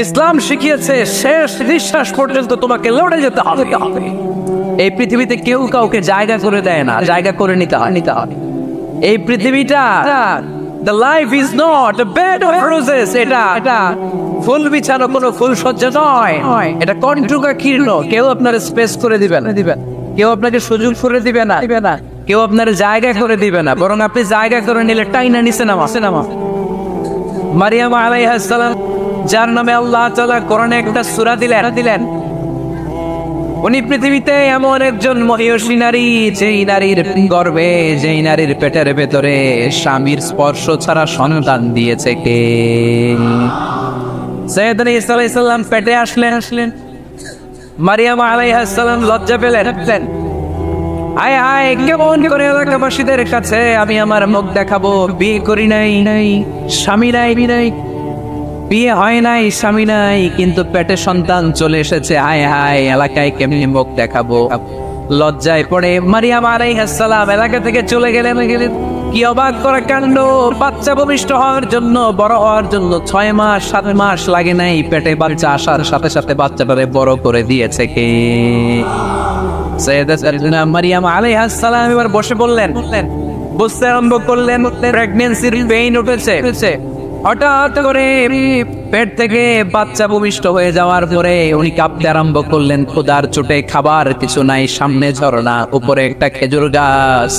ইসলাম শিখিয়েছে শেষ নিঃশ্বাস পর্যন্ত তোমাকে লড়ে যেতে হবে। এই পৃথিবীতে কেউ কাউকে জায়গা করে দেয় না, জায়গা করে নিতে হয়। এই পৃথিবীটা the life is not a bed of roses, এটা ফুল বিছানো কোনো ফুল সজ্জা নয়, এটা কণ্টকা কীর্ণ। কেউ আপনার স্পেস করে দিবে না, কেউ আপনাকে সুযোগ করে দিবে না, কেউ আপনার জায়গা করে দিবে না, বরং আপনি জায়গা করে নিলে টাইনা নিচে নামা। মারিয়াম আলাইহিস সালাম, যার নামে আল্লাহ তাআলা কোরআনে একটা সূরা দিলেন, উনি পৃথিবীতে এমন একজন মহিয়সী নারী, যেই নারীর গর্ভে, যেই নারীর পেটের ভেতরে স্বামীর স্পর্শ ছাড়া সন্তান দিয়েছে কে? সাইয়েদনা ঈসা আলাইহিস সালাম পেটে আসলেন। মারিয়াম আলাইহিস সালাম লজ্জা পেলেন। আয় কেমন করে এলাকাবাসীদের কাছে আমি আমার মুখ দেখাবো? বিয়ে করি নাই, স্বামী নাই, বিয়ে হয় নাই, স্বামী নাই, কিন্তু পেটে সন্তান চলে এসেছে। হায় এলাকায় কেমনি মুখ দেখাবো? লজ্জায় পড়ে মারিয়াম আলাইহিস সালাম এলাকা থেকে চলে গেলেন। কি অবাক করা কাণ্ড! বাচ্চা ভূমিষ্ঠ হওয়ার জন্য, বড় হওয়ার জন্য 6 মাস 7 মাস লাগে নাই, পেটে বাচ্চা আসার সাথে সাথে বাচ্চাটারে বড় করে দিয়েছে কে? সাইয়েদাতুনা মারিয়াম আলাইহিস সালাম এবার বসে বললেন, বুঝতে আরম্ভ করলেন প্রেগন্যান্সির পেইন উঠেছে। হঠাৎ করে পেট থেকে বাচ্চা ভূমিষ্ঠ হয়ে যাওয়ার পরে উনি কাঁপতে আরম্ভ করলেন। ক্ষুধার চোটে খাবার কিছু নাই, সামনে ঝরনা, উপরে একটা খেজুর গাছ।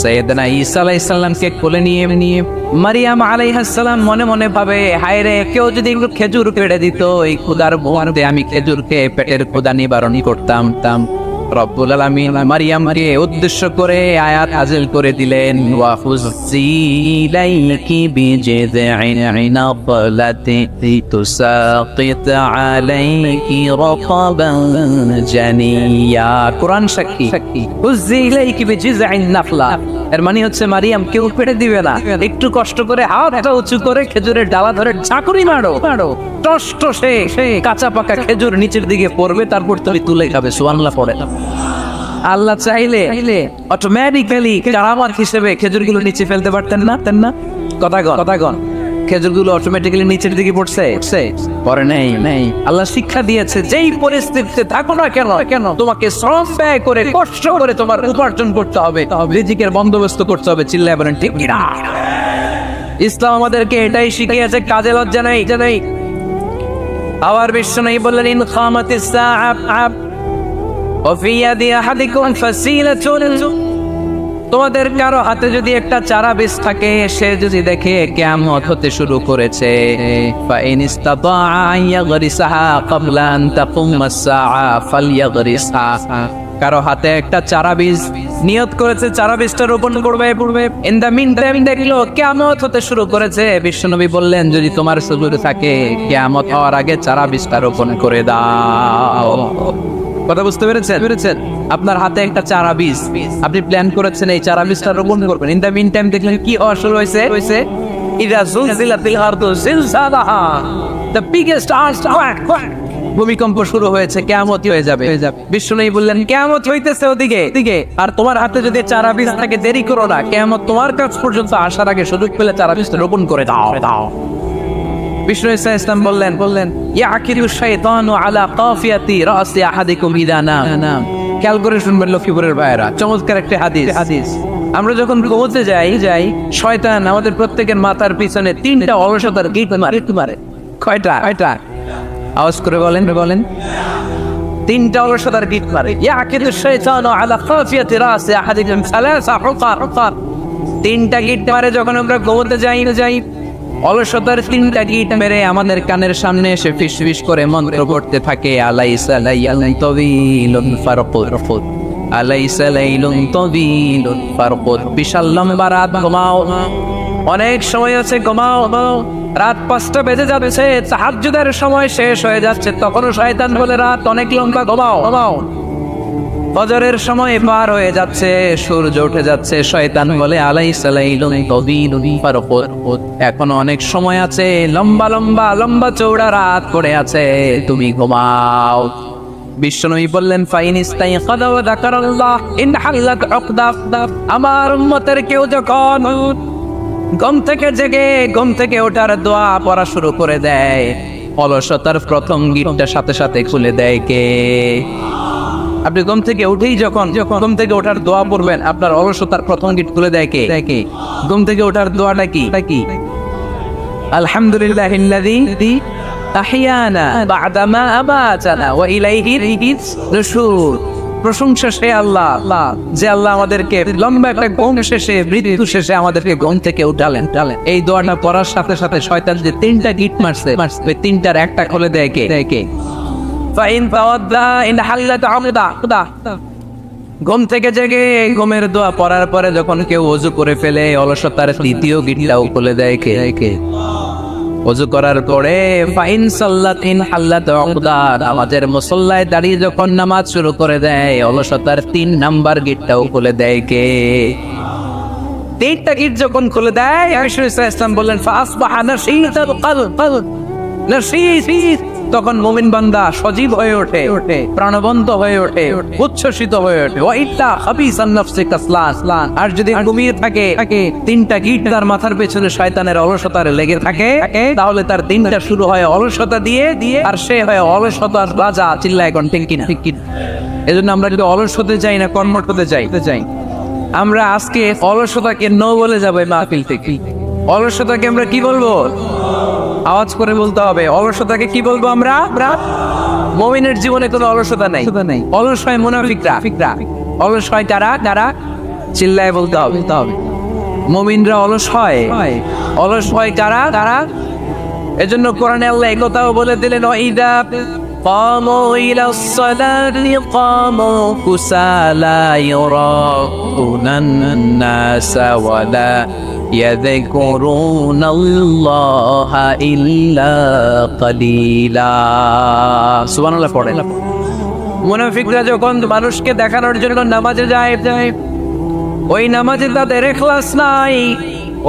সাইয়েদনা ঈসা আলাইহিস সালামকে কোলে নিয়ে মারিয়াম আলাইহিস সালাম মনে মনে ভাবে, হায় রে, কেউ যদি একটু খেজুর পেড়ে দিত, এই ক্ষুধার মধ্যে আমি খেজুর খেয়ে পেটের ক্ষুধা নিবারণ করতাম। রব্বুল আলামিন মারিয়ামকে উদ্দেশ্য করে আয়াত নাযিল করে দিলেন, ওয়া হুজ্জি ইলাইকি বিজিযি'in নাখলাতি তুসাকিত আলাইকি রাতাবান জানিয়া। কোরআন সাক্ষী, হুজ্জি ইলাইকি বিজিযি'in নাখলা, এর মানে হচ্ছে মারিয়াম কেউ পেড়ে দিবে না, একটু কষ্ট করে হাতটা উঁচু করে খেজুরের ডালা ধরে ঝাঁকুনি মারো, টসটসে কাঁচা পাকা খেজুর নিচের দিকে পড়বে, তারপর তুমি তুলে খাবে। সুবহানাল্লাহ পড়ে। আল্লাহ চাইলে অটোমেটিক্যালি কারামাত হিসেবে খেজুরগুলো নিচে ফেলতে পারতেন না? কথাগণ খেজুরগুলো অটোমেটিক্যালি নিচের দিকে পড়ছে? পরে নাই। আল্লাহ শিক্ষা দিয়েছে, যেই পরিস্থিতিতে থাকো না কেন তোমাকে শ্রম ব্যয় করে, কষ্ট করে তোমার উপার্জন করতে হবে, রিজিকের বন্দোবস্ত করতে হবে। চিল্লায় বলেন ঠিক কিনা? ইসলাম আমাদেরকে এটাই শিখিয়েছে, কাজে লজ্জা নাই। আবার বিশ্বনবী বললেন, ইন খামাতিস সাআ ওয়াফি ইয়াদি আহাদিকুম ফাসিলাতুন, তোমাদের কারো হাতে যদি একটা চারা বীজ থাকে, সে যদি দেখে কিয়ামত হতে শুরু করেছে, ফা ইন ইসতাতা ইয়াগরিসাহা ক্বাবলা আন তাকুমাস সাআ ফালইয়াগরিসহা, কারো হাতে একটা চারা বীজ নিয়ত করেছে, চারা বীজটা রোপণ করবে। ইন দ্য মিন টাইম দেখলো কিয়ামত হতে শুরু করেছে, বিশ্বনবী বললেন, যদি তোমার সুযোগ থাকে কিয়ামত হওয়ার আগে চারা বীজটা রোপণ করে দাও। কথা বুঝতে পেরেছেন? আপনার হাতে একটা চারা বীজ, আপনি প্ল্যান করেছেন এই চারা বীজটা রোপণ করবেন। ইন দ্য মিন টাইম দেখলেন কি হওয়া শুরু হয়েছে? ইযা যুলজিলাতিল আরদু জিলজালাহা, দ্য বিগেস্ট আর্থকোয়েক, ভূমিকম্প শুরু হয়েছে, কিয়ামত হয়ে যাবে। বিশ্বনবী বললেন, কিয়ামত হইতেছে ওদিকে, আর তোমার হাতে যদি চারা বীজ থাকে, দেরি করো না, কিয়ামত তোমার কাছ পর্যন্ত আসার আগে সুযোগ পেলে চারা বীজটা রোপণ করে দাও। বিষ্ণু ইসলাম বললেন, ইয়াকিরু শাইতানু আলা কাফিয়াতি রাসি আহাদিকুম ইযা নাম। খেয়াল করে শুনবেন লক্ষ্মীপুরের ভাইয়েরা, চমৎকার একটা হাদিস। আমরা যখন ঘুমোতে যাই, শয়তান আমাদের প্রত্যেকের মাথার পিছনে 3টা অলসতার গিট মারে। কয়টা? আওয়াজ করে বলেন। 3টা অলসতার গিট মারে। ইয়াকিরু শাইতানু আলা কাফিয়াতি রাসি আহাদিকুম সালাসা হুকার। 3টা গিট মারে যখন আমরা ঘুমোতে যাই। অলসতার 3টা গিট মেরে আমাদের কানের সামনে এসে ফিসফিস করে মন্ত্র পড়তে থাকে, আলাইসা লাইলুন তাওয়িলুন ফারকুদ, আলাইসা লাইলুন তাওয়িলুন ফারকুদ। বিশাল লম্বা রাত, ঘুমাও। অনেক সময় আছে ঘুমাও, রাত 5টা বেজে যাচ্ছে, তাহাজ্জুদের সময় শেষ হয়ে যাচ্ছে, তখনও শয়তান বলে রাত অনেক লম্বা, ঘুমাও। ফজরের সময় পার হয়ে যাচ্ছে, সূর্য উঠে যাচ্ছে, শয়তান বলে আলাইসা লাইলুন তাওয়িলুন ফারকুদ, এখনো অনেক সময় আছে, লম্বা চৌড়া রাত পড়ে আছে, তুমি ঘুমাও। বিশ্বনবী বললেন, ফাইন ইস্তাইকাযা ওয়া যাকারাল্লাহ ইন হাল্লাত উকদা, আমার উম্মতের কেউ যখন ঘুম থেকে জেগে ঘুম থেকে ওঠার দোয়া পড়া শুরু করে দেয়, অলসতার প্রথম গিটটা সাথে সাথে খুলে দেয় কে? আপনি ঘুম থেকে উঠেই যখন ঘুম থেকে ওঠার দোয়া পড়বেন, আপনার অলসতার প্রথম গিট খুলে দেয় কে? ঘুম থেকে ওঠার দোয়াটা কি? আলহামদুলিল্লাহিল্লাযী আহইয়ানা বা'দা মা আমাতানা ওয়া ইলাইহির নুশুর। প্রশংসা সে আল্লাহ, যে আল্লাহ আমাদেরকে লম্বা একটা ঘুম শেষে, মৃত্যু শেষে আমাদেরকে ঘুম থেকে উঠালেন। এই দোয়াটা পড়ার সাথে সাথে শয়তান যে 3টা গিট মারছে, ওই 3টার একটা খুলে দেয় কে? Fine তাওয়াদ্দা in হাল্লাত আমদা। ঘুম থেকে জেগে ঘুমের দোয়া পড়ার পরে যখন কেউ ওযু করে ফেলে, অলসতার দ্বিতীয় গিটটাও খুলে দেয় কে? ওযু করার পরে ফাইন সাল্লাত ইন হাল্লাত উকদা, নামাজের মুসল্লায় দাঁড়িয়ে যখন নামাজ শুরু করে দেয়, অলসতার 3 নাম্বার গিটটাও খুলে দেয় কে? 3টা গিট যখন খুলে দেয়, রাসূল সাল্লাল্লাহু আলাইহি ওয়াসাল্লাম বললেন ফাসবাহা নাশীতাল কলব, নাশীত। তখন মুমিন বান্দা সজীব হয়ে ওঠে, প্রাণবন্ত হয়ে ওঠে, উচ্ছ্বসিত হয়ে ওঠে। ওয়াইতা হাবিসান নাফসি কাসলান। আর যদি ঘুমিয়ে থাকে 3টা গিট তার মাথার পেছনে শয়তানের অলসতার লেগে থাকে, তাহলে তার দিনটা শুরু হয় অলসতা দিয়ে, আর সে হয় অলসতার রাজা। চিল্লায় কোন ঠিক কিনা? এজন্য আমরা যদি অলস হতে চাই না, কর্মঠ হতে চাই। আমরা আজকে অলসতাকে নো বলে যাবো এই মাহফিল থেকে। অলসতাকে আমরা কি বলবো? আওয়াজ করে বলতে হবে। অলসতাকে কি বলবো আমরা? মুমিনের জীবনে কোনো অলসতা নাই। অলস হয় মুনাফিকরা। অলস হয় কারা? চিল্লায় বলতে হবে। মুমিনরা অলস হয়। অলস হয় কারা? এজন্য কোরআনে আল্লাহ এই কথাও বলে দিলেন, ওয়াইদা কামু ইলাস সালাতি কামু কুসালা ইউরাউনান নাসা ওয়ালা يذكرون الله إلا قليلا। সুবহানাল্লাহ পড়েন। মুনাফিকরা যখন মানুষকে দেখানোর জন্য নামাজে যায়, ওই নামাজে তাদের ইখলাস নাই,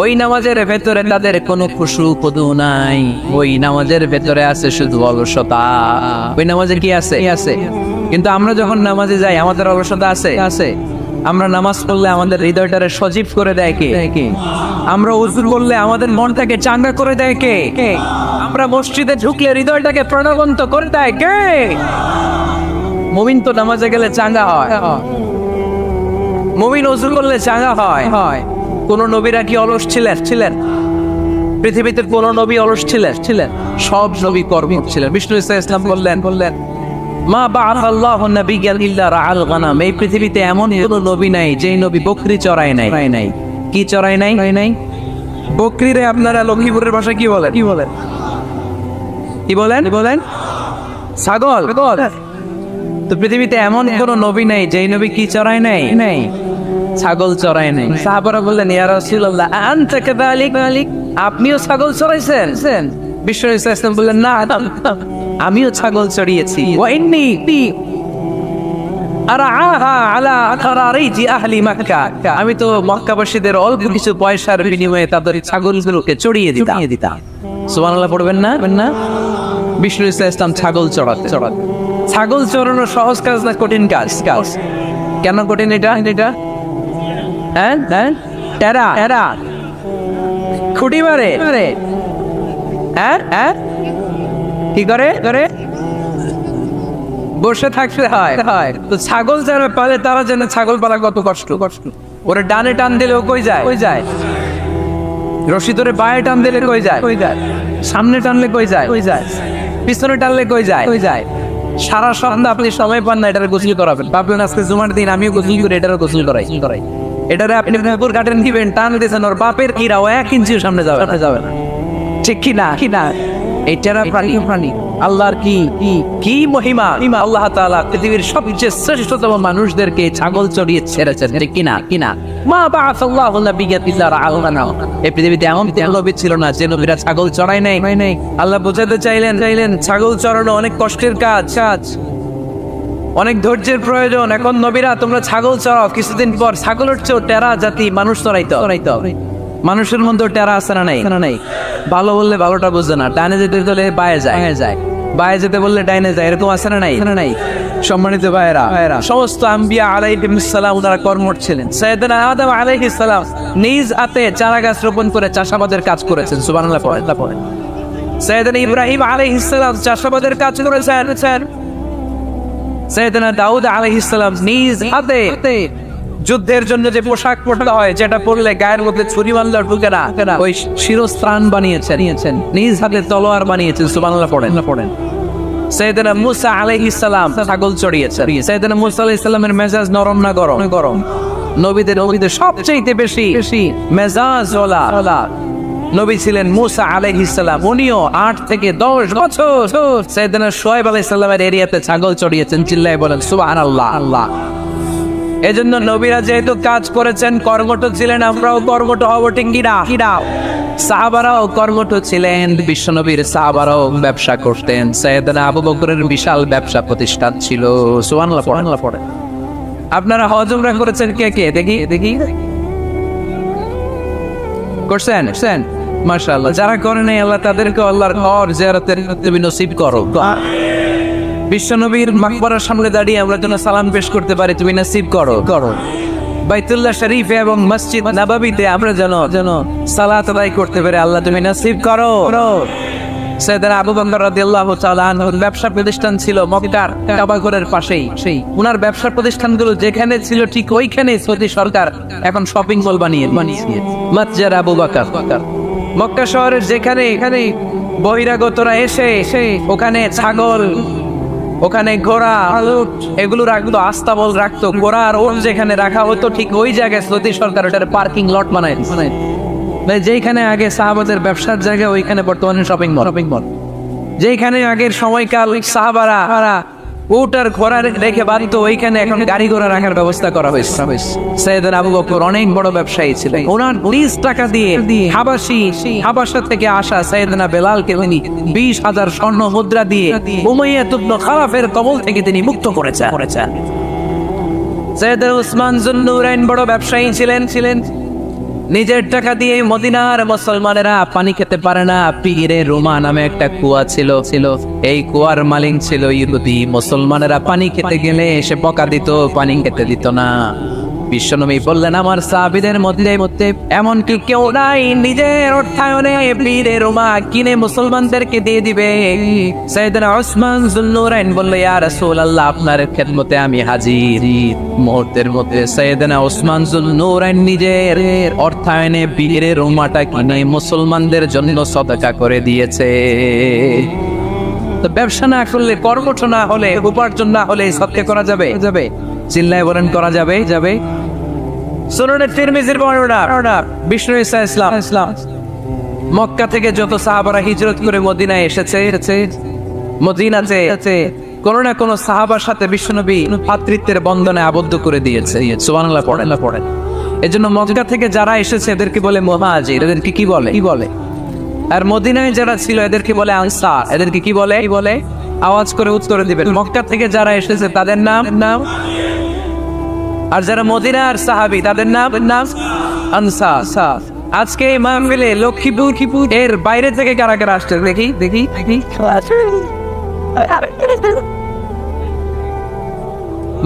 ওই নামাজের ভেতরে তাদের কোনো খুশু খুদু নাই, ওই নামাজের ভেতরে আছে শুধু অলসতা। ওই নামাজে কি আছে? কিন্তু আমরা যখন নামাজে যাই, আমাদের অলসতা আছে। আমরা নামাজ পড়লে আমাদের হৃদয়টারে সজীব করে দেয় কে? আমরা উযু করলে আমাদের মনটাকে চাঙ্গা করে দেয় কে? আমরা মসজিদে ঢুকলে হৃদয়টাকে প্রাণবন্ত করে দেয় কে? মুমিন তো নামাজে গেলে চাঙ্গা হয়, মুমিন উযু করলে চাঙ্গা হয়। কোন নবীরা কি অলস ছিলেন? পৃথিবীতে কোন নবী অলস ছিলেন? সব নবী কর্মী ছিলেন। বিষ্ণু ইসলাম বললেন মা বাআসাল্লাহু নাবিয়্যান ইল্লা রাআল গানাম। এই পৃথিবীতে এমন কোনো নবী নাই যেই নবী বকরি চড়ায় নাই। কি চড়ায় নাই? বকরিরে আপনারা লক্ষ্মীপুরের ভাষায় কি বলেন? ছাগল। তো পৃথিবীতে এমন কোনো নবী নাই যেই নবী কি চড়ায় নাই? ছাগল চড়ায় নাই। সাহাবারা বললেন, ইয়া রাসূলুল্লাহ আনতা কাযালিক? আপনিও ছাগল চড়াইছেন? বিষ্ণু ইসলাম বললেন, না, আমিও ছাগল চড়িয়েছি। আমি তো মক্কাবাসীদের অল্প কিছু পয়সার বিনিময়ে তাদের ছাগলগুলোকে চড়িয়ে দিতাম। সুবহানাল্লাহ পড়বেন না? বিষ্ণু ইসলাম ছাগল চড়াতে। ছাগল চড়ানো সহজ কাজ না কঠিন কাজ? কেন কঠিন এটা? হ্যাঁ, টেরা খুঁটি মারে। হ্যাঁ, কি করে? বসে থাকতে হয়। তো ছাগল যারা পালে তারা যেন ছাগল পালা কত কষ্ট। ওরা ডানে টান দিলেও কই যায়? রশি ধরে বায়ে টান দিলে কই যায়? সামনে টানলে কই যায়? পিছনে টানলে কই যায়? সারা সন্ধ্যা আপনি সময় পান না এটার গোসল করাবেন। ভাবলেন আজকে জুমার দিন আমিও গোসল করি, এটারও গোসল করাই। এটারে আপনি পুকুর ঘাটের নিবেন, টান দিয়েছেন, ওর বাপের কিরা ও 1 ইঞ্চিও সামনে যাবে না। ঠিক কিনা? এইটারা প্রাণী আল্লাহর কি মহিমা। আল্লাহ তাআলা পৃথিবীর সবচেয়ে শ্রেষ্ঠতম মানুষদেরকে ছাগল চড়িয়ে ছেড়েছেন। ঠিক কিনা? মা বাআসাল্লাহু নাবিয়্যান ইল্লা রাআল গানাম। এই পৃথিবীতে এমন কোন নবী ছিল না যে নবীরা ছাগল চড়ায় নাই। আল্লাহ বোঝাতে চাইলেন ছাগল চড়ানো অনেক কষ্টের কাজ, অনেক ধৈর্যের প্রয়োজন। এখন নবীরা তোমরা ছাগল চড়াও, কিছুদিন পর ছাগলের চেয়েও টেরা জাতি মানুষ চড়াইতো। মানুষের মধ্যে টেরা আছে না নাই? ভালো বললে ভালোটা বুঝে না, ডানে যেতে বললে বায়ে যায়, বায়ে যেতে বললে ডাইনে যায়, এরকম আছে না নাই? সম্মানিত ভাইরা, সমস্ত আম্বিয়া আলাইহিস সালাম ওনারা কর্মঠ ছিলেন। সাইয়েদনা আদম আলাইহিস সালাম নিজ হাতে চারা গাছ রোপণ করে চাষাবাদের কাজ করেছেন। সুবহানাল্লাহ পড়েন। সাইয়েদনা ইব্রাহিম আলাইহিস সালাম চাষাবাদের কাজ করেছেন। সাইয়েদনা দাউদ আলাইহিস সালাম নিজ হাতে যুদ্ধের জন্য যে পোশাক পরতে হয়, যেটা পরলে গায়ের মধ্যে ছুরি মারলে ঢুকে না, ওই শিরস্ত্রাণ বানিয়েছেন, নিজ হাতে তলোয়ার বানিয়েছেন। সুবহানাল্লাহ পড়েন। সাইয়েদনা মুসা আলাইহিস সালাম ছাগল চড়িয়েছেন। সাইয়েদনা মুসা আলাইহিস সালামের মেজাজ নরম না গরম? নবীদের সবচেয়ে বেশি মেজাজ ওয়ালা নবী ছিলেন মুসা আলাইহিস সালাম। উনিও 8 থেকে 10 বছর সাইয়েদনা শুআয়ব আলাইহিস সালামের এরিয়াতে ছাগল চড়িয়েছেন। চিল্লায়ে বলেন সুবহানাল্লাহ। এজন্য নবীরা যেহেতু কাজ করেছেন, কর্মঠ ছিলেন, আমরাও কর্মঠ হব, ঠিক কিনা? সাহাবারাও কর্মঠ ছিলেন। বিশ্বনবীর সাহাবারাও ব্যবসা করতেন। সাইয়েদনা আবু বকরের বিশাল ব্যবসা প্রতিষ্ঠান ছিল। সুবহানাল্লাহ পড়েন। আপনারা হজ উমরা করেছেন কে? দেখি করছেন? মাশাআল্লাহ। যারা করেন নাই, আল্লাহ তাদেরকে আল্লাহর ঘর জিয়ারতের নসিব করো। বিশ্বনবীর মাকবরার সামনে দাঁড়িয়ে আমরা যেন সালাম পেশ করতে পারি, তুমি নসিব করো। বাইতুল্লাহ শরীফে এবং মসজিদ নববীতে আমরা যেন সালাত আদায় করতে পারি, আল্লাহ তুমি নসিব করো। সাইয়েদনা আবু বকর রাদিয়াল্লাহু তাআলা আনহুর ব্যবসা প্রতিষ্ঠান ছিল মক্কার কাবা ঘরের পাশেই। উনার ব্যবসা প্রতিষ্ঠানগুলো যেখানে ছিল ঠিক ওইখানে সৌদি সরকার এখন শপিং মল বানিয়েছে। মসজিদ আবু বকর মক্কা শহরের এখানে বহিরাগতরা এসে ওখানে ছাগল, ওখানে ঘোড়া, এগুলো রাখতো, আস্তাবল রাখতো। ঘোড়া আর ওট যেখানে রাখা হতো ঠিক ওই জায়গায় সৌদি সরকার ওটার পার্কিং লট বানায়। যেখানে আগে সাহাবাদের ব্যবসার জায়গা, ওইখানে বর্তমানে শপিং মল। যেখানে আগের সময়কাল সাহাবারা উট আর ঘোড়া রেখে বাড়িতে, ওইখানে এখন গাড়ি ঘোড়া রাখার ব্যবস্থা করা হয়েছে। সাইয়েদনা আবু বকর অনেক বড় ব্যবসায়ী ছিলেন। ওনার 20 টাকা দিয়ে হাবাসা থেকে আসা সাইয়েদনা বেলালকে তিনি 20,000 স্বর্ণ মুদ্রা দিয়ে উমাইয়া ইবনে খালাফের কবল থেকে তিনি মুক্ত করেছেন। সাইয়েদনা উসমান যুন্নুরাইন বড় ব্যবসায়ী ছিলেন। নিজের টাকা দিয়ে মদিনার মুসলমানেরা পানি খেতে পারে না। পীরে রুমা নামে একটা কুয়া ছিল, এই কুয়ার মালিক ছিল ইহুদি। মুসলমানেরা পানি খেতে গেলে এসে বকা দিত, পানি খেতে দিত না। বিশ্বনবী বললেন, আমার সাহাবীদের মধ্যে এমন কি কেউ নাই নিজের অর্থায়নে পীরে রুমা কিনে মুসলমানদেরকে দিয়ে দিবে? সাইয়েদনা উসমান যুন্নুরাইন বলল, ইয়া রাসূলুল্লাহ, আপনার খেদমতে আমি হাজির। মুহূর্তের মধ্যে সাইয়েদনা উসমান যুন্নুরাইন নিজের অর্থায়নে পীরে রুমাটা কিনে মুসলমানদের জন্য সদকা করে দিয়েছে। তো ব্যবসা না করলে, কর্মঠ না হলে, উপার্জন না হলে সদকা করা যাবে? চিল্লায় বলেন, করা যাবে। সুনানে তিরমিজির বর্ণনা, বিষ্ণু ঈসা ইসলাম মক্কা থেকে যত সাহাবারা হিজরত করে মদিনায় এসেছে, মদিনাতে কোন না কোন সাহাবার সাথে বিশ্বনবী ভ্রাতৃত্বের বন্ধনে আবদ্ধ করে দিয়েছে। সুবহানাল্লাহ পড়েন। এজন্য মক্কা থেকে যারা এসেছে এদেরকে বলে মুহাজির। এদেরকে কি বলে? আর মদিনায় যারা ছিল এদেরকে বলে আনসার। এদেরকে কি বলে? আওয়াজ করে উত্তর দিবেন। মক্কা থেকে যারা এসেছে তাদের নাম, আর যারা মদিনার সাহাবী তাদের নাম আনসার। আজকে এই মাহফিলে লক্ষ্মীপুর এর বাইরে থেকে কারা কারা আসছে দেখি।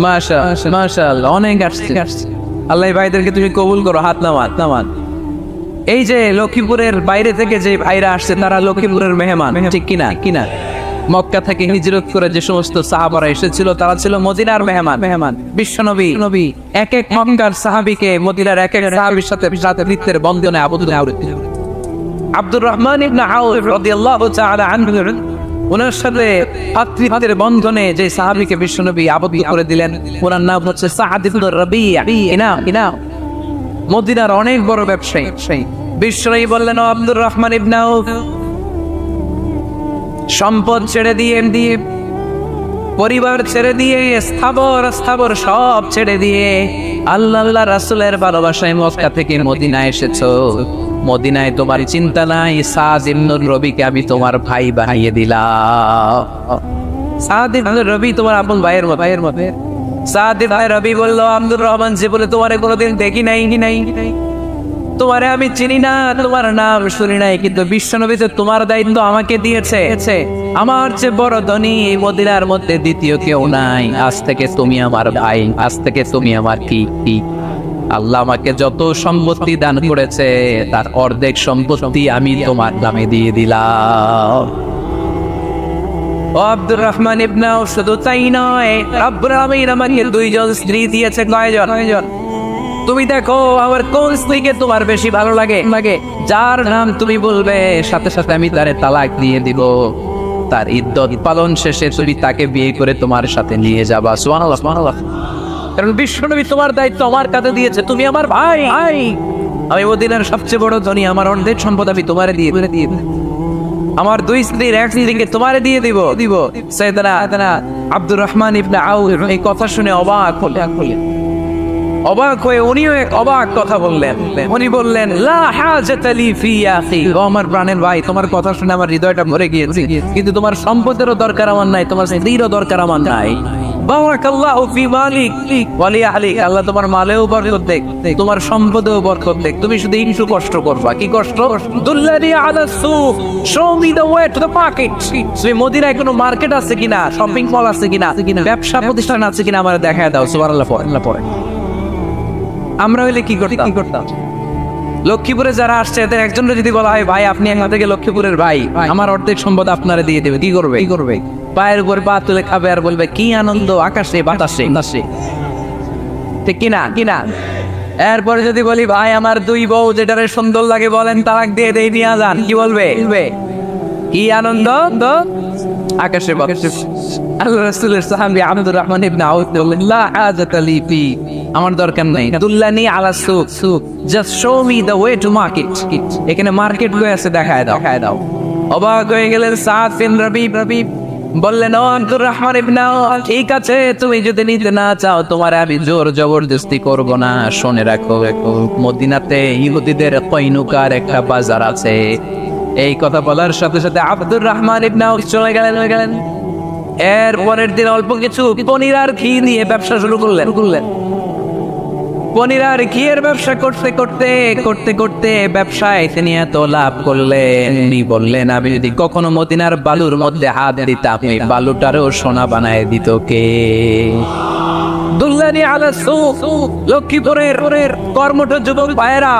মাশাআল্লাহ, অনেক আসছে। আল্লাহ ভাইদেরকে তুমি কবুল করো, হাত নামান। এই যে লক্ষ্মীপুরের বাইরে থেকে যে ভাইরা আসছে তারা লক্ষ্মীপুরের মেহমান, ঠিক কিনা? মক্কা থেকে হিজরত করে যে সমস্ত সাহাবারা এসেছিল তারা ছিল মদিনার মেহমান। বিশ্বনবী এক মক্কার সাহাবীকে মদিনার এক সাহাবীর সাথে ভ্রাতৃত্বের বন্ধনে আবদ্ধ করেছেন। আব্দুর রহমান ইবনে আউফ রাদিয়াল্লাহু তাআলা আনহু, ওনার সাথে ভ্রাতৃত্বের বন্ধনে যে সাহাবীকে বিশ্বনবী আবদ্ধ করে দিলেন, ওনার নাম হচ্ছে সাআদ ইবনে রাবিয়া। মদিনার অনেক বড় ব্যবসায়ী। বিশ্বনবী বললেন, ও আব্দুর রহমান ইবনে আউফ, সম্পদ ছেড়ে দিয়ে, পরিবার ছেড়ে দিয়ে, স্থাবর সব ছেড়ে দিয়ে আল্লাহ রাসূলের ভালোবাসায় মক্কা থেকে মদিনায় এসেছো। মদিনায় তোমার চিন্তা নাই, সাদ ইবনে রবিকে আমি তোমার ভাই বানিয়ে দিলাম। সাদ ইবনে রবি তোমার আপন ভাইয়ের মতো। সাদ ইবনে রবি বলল, আব্দুর রহমান যে বলে তোমারে কোনোদিন দেখি নাই। তোমারে আমি চিনি না, তোমার নাম শুনি নাই, কিন্তু বিশ্বনবী যে তোমার দায়িত্ব আমাকে দিয়েছে, আমার চেয়ে বড় ধনী মদিনার মধ্যে দ্বিতীয় কেউ নাই। আজ থেকে তুমি আমার ভাই, আজ থেকে তুমি আমার কি। আল্লাহ আমাকে যত সম্পত্তি দান করেছে তার অর্ধেক সম্পত্তি আমি তোমার নামে দিয়ে দিলাম। ও আব্দুর রহমান ইবনে আউফ, শুধু তাই নয়, রব্বুল আলামিন আমাকে দুইজন স্ত্রী দিয়েছে। কয়জন? তুমি দেখো আমার কোন স্ত্রীকে তোমার বেশি ভালো লাগে, যার নাম তুমি বলবে সাথে সাথে আমি তারে তালাক দিয়ে দিব। তার ইদ্দত পালন শেষে তুমি তাকে বিয়ে করে তোমার সাথে নিয়ে যাবা। সুবহানাল্লাহ, সুবহানাল্লাহ। কারণ বিশ্বনবী তোমার দায়িত্ব আমার কাছে দিয়েছে, তুমি আমার ভাই। আমি মদিনার সবচেয়ে বড় ধনী, আমার অর্ধেক সম্পদ আমি তোমারে দিয়ে আমার দুই স্ত্রীর এক স্ত্রীকে তোমারে দিয়ে দিব। সাইয়েদনা আব্দুর রহমান ইবনে আউফ এই কথা শুনে অবাক হয়ে উনিও এক অবাক কথা বললেন। উনি বললেন, লা হাজাতা লি ফি আখি, ও আমার প্রাণের ভাই, তোমার কথা শুনে আমার হৃদয়টা ভরে গিয়েছে, কিন্তু তোমার সম্পদেরও দরকার আমার নাই, তোমার স্ত্রীরও দরকার আমার নাই। বারাকাল্লাহু ফি মালিক ওয়া লি আহলিক, আল্লাহ তোমার মালেও বরকত দেখ, তোমার সম্পদেও বরকত দেখ। তুমি শুধু একটু কষ্ট করবা। কি কষ্ট? দুল্লানি আলা সুক, show me the way to the market. সেই মদিনায় কোনো মার্কেট আছে কিনা, শপিং মল আছে কিনা, ব্যবসা প্রতিষ্ঠান আছে কিনা আমার দেখায় দাও। সুবহানাল্লাহ পড়ে। আমরা হইলে কি করতাম? লক্ষ্মীপুরে যারা আসছে এদের একজনের যদি বলা হয়, ভাই আপনি এখান থেকে লক্ষ্মীপুরের ভাই, আমার অর্ধেক সম্পদ আপনারে দিয়ে দেবে, কি করবে? পায়ের উপর পা তুলে খাবে আর বলবে কি আনন্দ, আকাশে বাতাসে। ঠিক কিনা? এরপরে যদি বলি, ভাই আমার দুই বউ যেটারে সুন্দর লাগে বলেন তালাক দিয়ে দেই, নিয়ে যান, কি বলবে? কি আনন্দ, আকাশে বাতাসে। আল্লাহ রাসূলের সাহাবী আব্দুর রহমান ইবনে আউফ বললেন, লা হাজাতা লি ফি, আমার দরকার নাই। দুল্লানি আলা সুক, just show me the way to market. এখানে মার্কেট কই আছে দেখায় দাও। অবাক হয়ে গেলেন সাদ বিন রবি, বললেন, ও আব্দুর রহমান ইবনে আউফ, ঠিক আছে, তুমি যদি নিতে না চাও তোমার আমি জোর জবরদস্তি করব না। শুনে রাখো, মদিনাতে ইহুদিদের কয়নুকার একটা বাজার আছে। এই কথা বলার সাথে সাথে আব্দুর রহমান ইবনে আউফ চলে গেলেন। এর পরের দিন অল্প কিছু পনির আর ঘি নিয়ে ব্যবসা শুরু করলেন। পনির আর ঘিয়ের ব্যবসা করতে ব্যবসায় তিনি এত লাভ করলেন, উনি বললেন, আমি যদি কখনো মদিনার বালুর মধ্যে হাত দিতাম, এই বালুটারও সোনা বানায় দিত কে? দুল্লানি আলা সুক, লক্ষ্মীপুরের কর্মঠ যুবক ভাইয়েরা,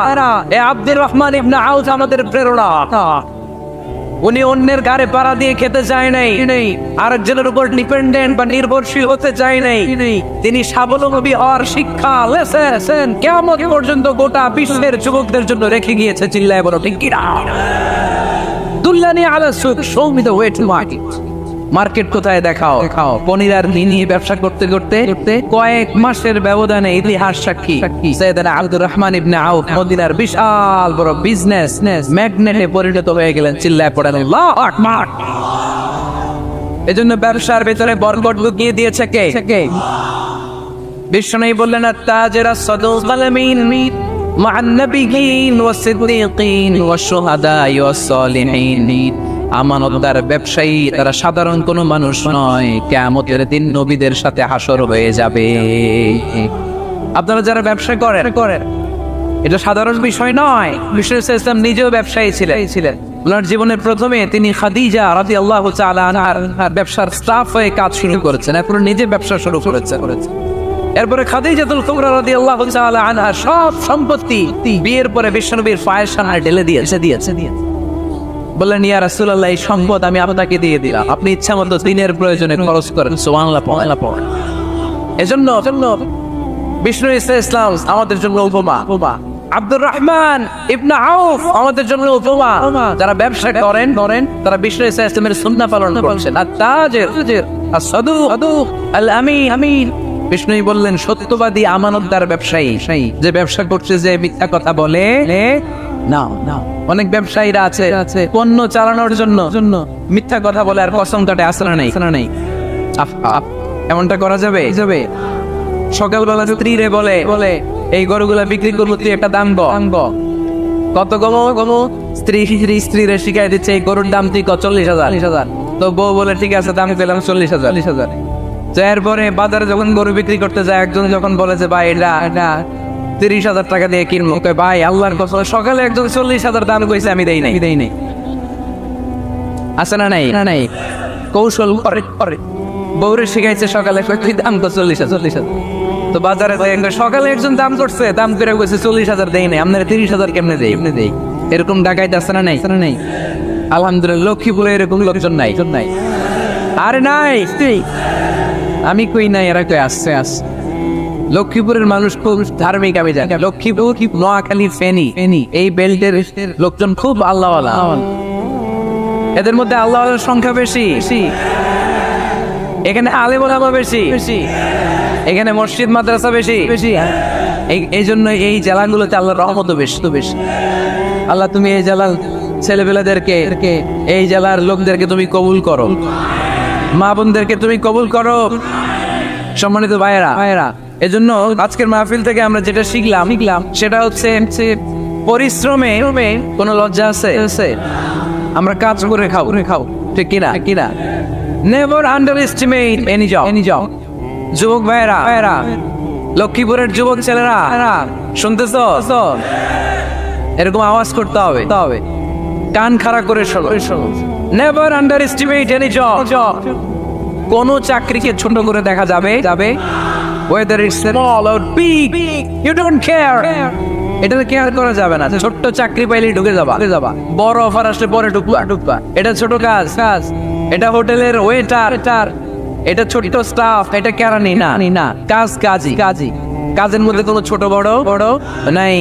এ আব্দুর রহমান ইবনে আউফ আমাদের প্রেরণা। উনি অন্যের গাড়ে পাড়া দিয়ে খেতে চায় নাই, আরেকজনের উপর ডিপেন্ডেন্ট বা নির্ভরশীল হতে চায় নাই। তিনি স্বাবলম্বী হওয়ার শিক্ষা লেসেন কিয়ামত পর্যন্ত গোটা বিশ্বের যুবকদের জন্য রেখে গিয়েছে। চিল্লায় বলো ঠিক কিনা? দুল্লানি আলা সুক, show me the way to market. Market কোথায় দেখাও। পনির আর ঘি নিয়ে ব্যবসা করতে কয়েক মাসের ব্যবধানে ইতিহাস সাক্ষী সাইয়েদনা আব্দুর রহমান ইবনে আউফ মদিনার বিশাল বড় বিজনেস ম্যাগনেটে পরিণত হয়ে গেলেন। চিল্লায় পড়েন আল্লাহু আকবার। এজন্য ব্যবসার ভিতরে বরকত লুকিয়ে দিয়েছে কে? বিশ্বনবী বললেন, আত-তাজিরা সাদুকাল আমিন মা'আন নাবিয়্যিন ওয়াস সিদ্দীকিন ওয়াশ শুহাদা'i ওয়াস সালিহিন। আমানতদার ব্যবসায়ী তারা সাধারণ কোনো মানুষ নয়, কিয়ামতের দিন নবীদের সাথে হাসর হয়ে যাবে। আপনারা যারা ব্যবসা করেন, এটা সাধারণ বিষয় নয়। বিষ্ণু ইসলাম নিজেও ব্যবসায়ী ছিলেন। ওনার জীবনের প্রথমে তিনি খাদিজা রাদিয়াল্লাহু তাআলা আনহার ব্যবসার স্টাফ হয়ে কাজ শুরু করেছেন, এরপর নিজে ব্যবসা শুরু করেছেন। এরপরে খাদিজাতুল কুবরা রাদিয়াল্লাহু তাআলা আনহার সব সম্পত্তি বিয়ের পরে বিশ্বনবীর পায়ের সামনে ঢেলে দিয়েছে। বললেন, ইয়া রাসূলুল্লাহ, এই সম্পদ আমি আপনাকে দিয়ে দিলাম, আপনি ইচ্ছা মতো দিনের প্রয়োজনে খরচ করেন। সুবহানাল্লাহ পড়েন। এজন্য বিষ্ণু ইসলাম আমাদের জন্য উপমা, আব্দুর রহমান ইবনে আউফ আমাদের জন্য উপমা। যারা ব্যবসা করেন তারা বিষ্ণু ইসলামের সুন্নাহ পালন করছেন। আত-তাজির আস-সাদুক আল-আমিন। বিষ্ণুই বললেন, সত্যবাদী আমানতদার ব্যবসায়ী, যে ব্যবসা করছে যে মিথ্যা কথা বলে না। অনেক ব্যবসায়ীরা আছে পণ্য চালানোর জন্য মিথ্যা কথা বলে আর কসম কাটে। আসলে নাই। এমনটা করা যাবে? সকালবেলা স্ত্রীরে বলে এই গরুগুলা বিক্রি করবো, তুই একটা দাম কত কম। স্ত্রীরে শিখাই দিচ্ছে এই গরুর দাম তুই 40,000। তো বউ বলে, ঠিক আছে, দাম পেলাম 40,000। এরপরে বাজারে যখন গরু বিক্রি করতে যায়, একজন যখন বলে যে ভাই এটা 30,000 টাকা দিয়ে কিনবো। ভাই আল্লাহর কসম, সকালে একজন 40,000 দাম কইছে, আমি দেই নাই। আছে না নাই? কৌশল করে বউরে শিখাইছে সকালে, তুই দাম কর 40,000। তো বাজারে সকালে একজন দাম করছে, দাম করে কইছে 40,000 দেই নাই, আপনারা 30,000 কেমনে দেই? এরকম ডাকাইতে আছে না নাই? আলহামদুলিল্লাহ লক্ষ্মীপুরে এরকম লোকজন নাই। আরে নাই, আমি কই নাই, এরা কই আসছে। লক্ষ্মীপুরের মানুষ খুব ধার্মিক, আমি জানি। লক্ষ্মীপুর, নোয়াখালী, ফেনী, এই বেল্টের লোকজন খুব আল্লাহওয়ালা। এদের মধ্যে আল্লাহওয়ালার সংখ্যা বেশি। এখানে আলেম ওলামা বেশি, এখানে মসজিদ মাদ্রাসা বেশি। এই জন্য এই জেলাগুলোতে আল্লাহর রহমত বেশি। আল্লাহ তুমি এই জেলার ছেলেপেলেদেরকে, এই জেলার লোকদেরকে তুমি কবুল করো, মা বোনদেরকে তুমি কবুল করো। সম্মানিত ভাইয়েরা, এজন্য আজকের মাহফিল থেকে আমরা যেটা শিখলাম সেটা হচ্ছে পরিশ্রমে কোনো লজ্জা আছে? আমরা কাজ করে খাও, ঠিক কিনা? Never under estimate any job. যুবক ভাইয়েরা, লক্ষ্মীপুরের যুবক ছেলেরা, শুনতেছ? এরকম আওয়াজ করতে হবে, কান খাড়া করে শোনো। Never under estimate any job. কোন চাকরিকে ছোট করে দেখা যাবে, whether it's small or big, you don't care. এটা কেয়ার করা যাবে না। ছোট্ট চাকরি পাইলে ঢুকে যাবা, বড় অফার আসলে পরে ঢুকবা। এটা ছোট কাজ, এটা হোটেলের ওয়েটার, এটা ছোট স্টাফ, এটা কেরানি না, কাজই। কাজের মধ্যে কোনো ছোট বড় নাই।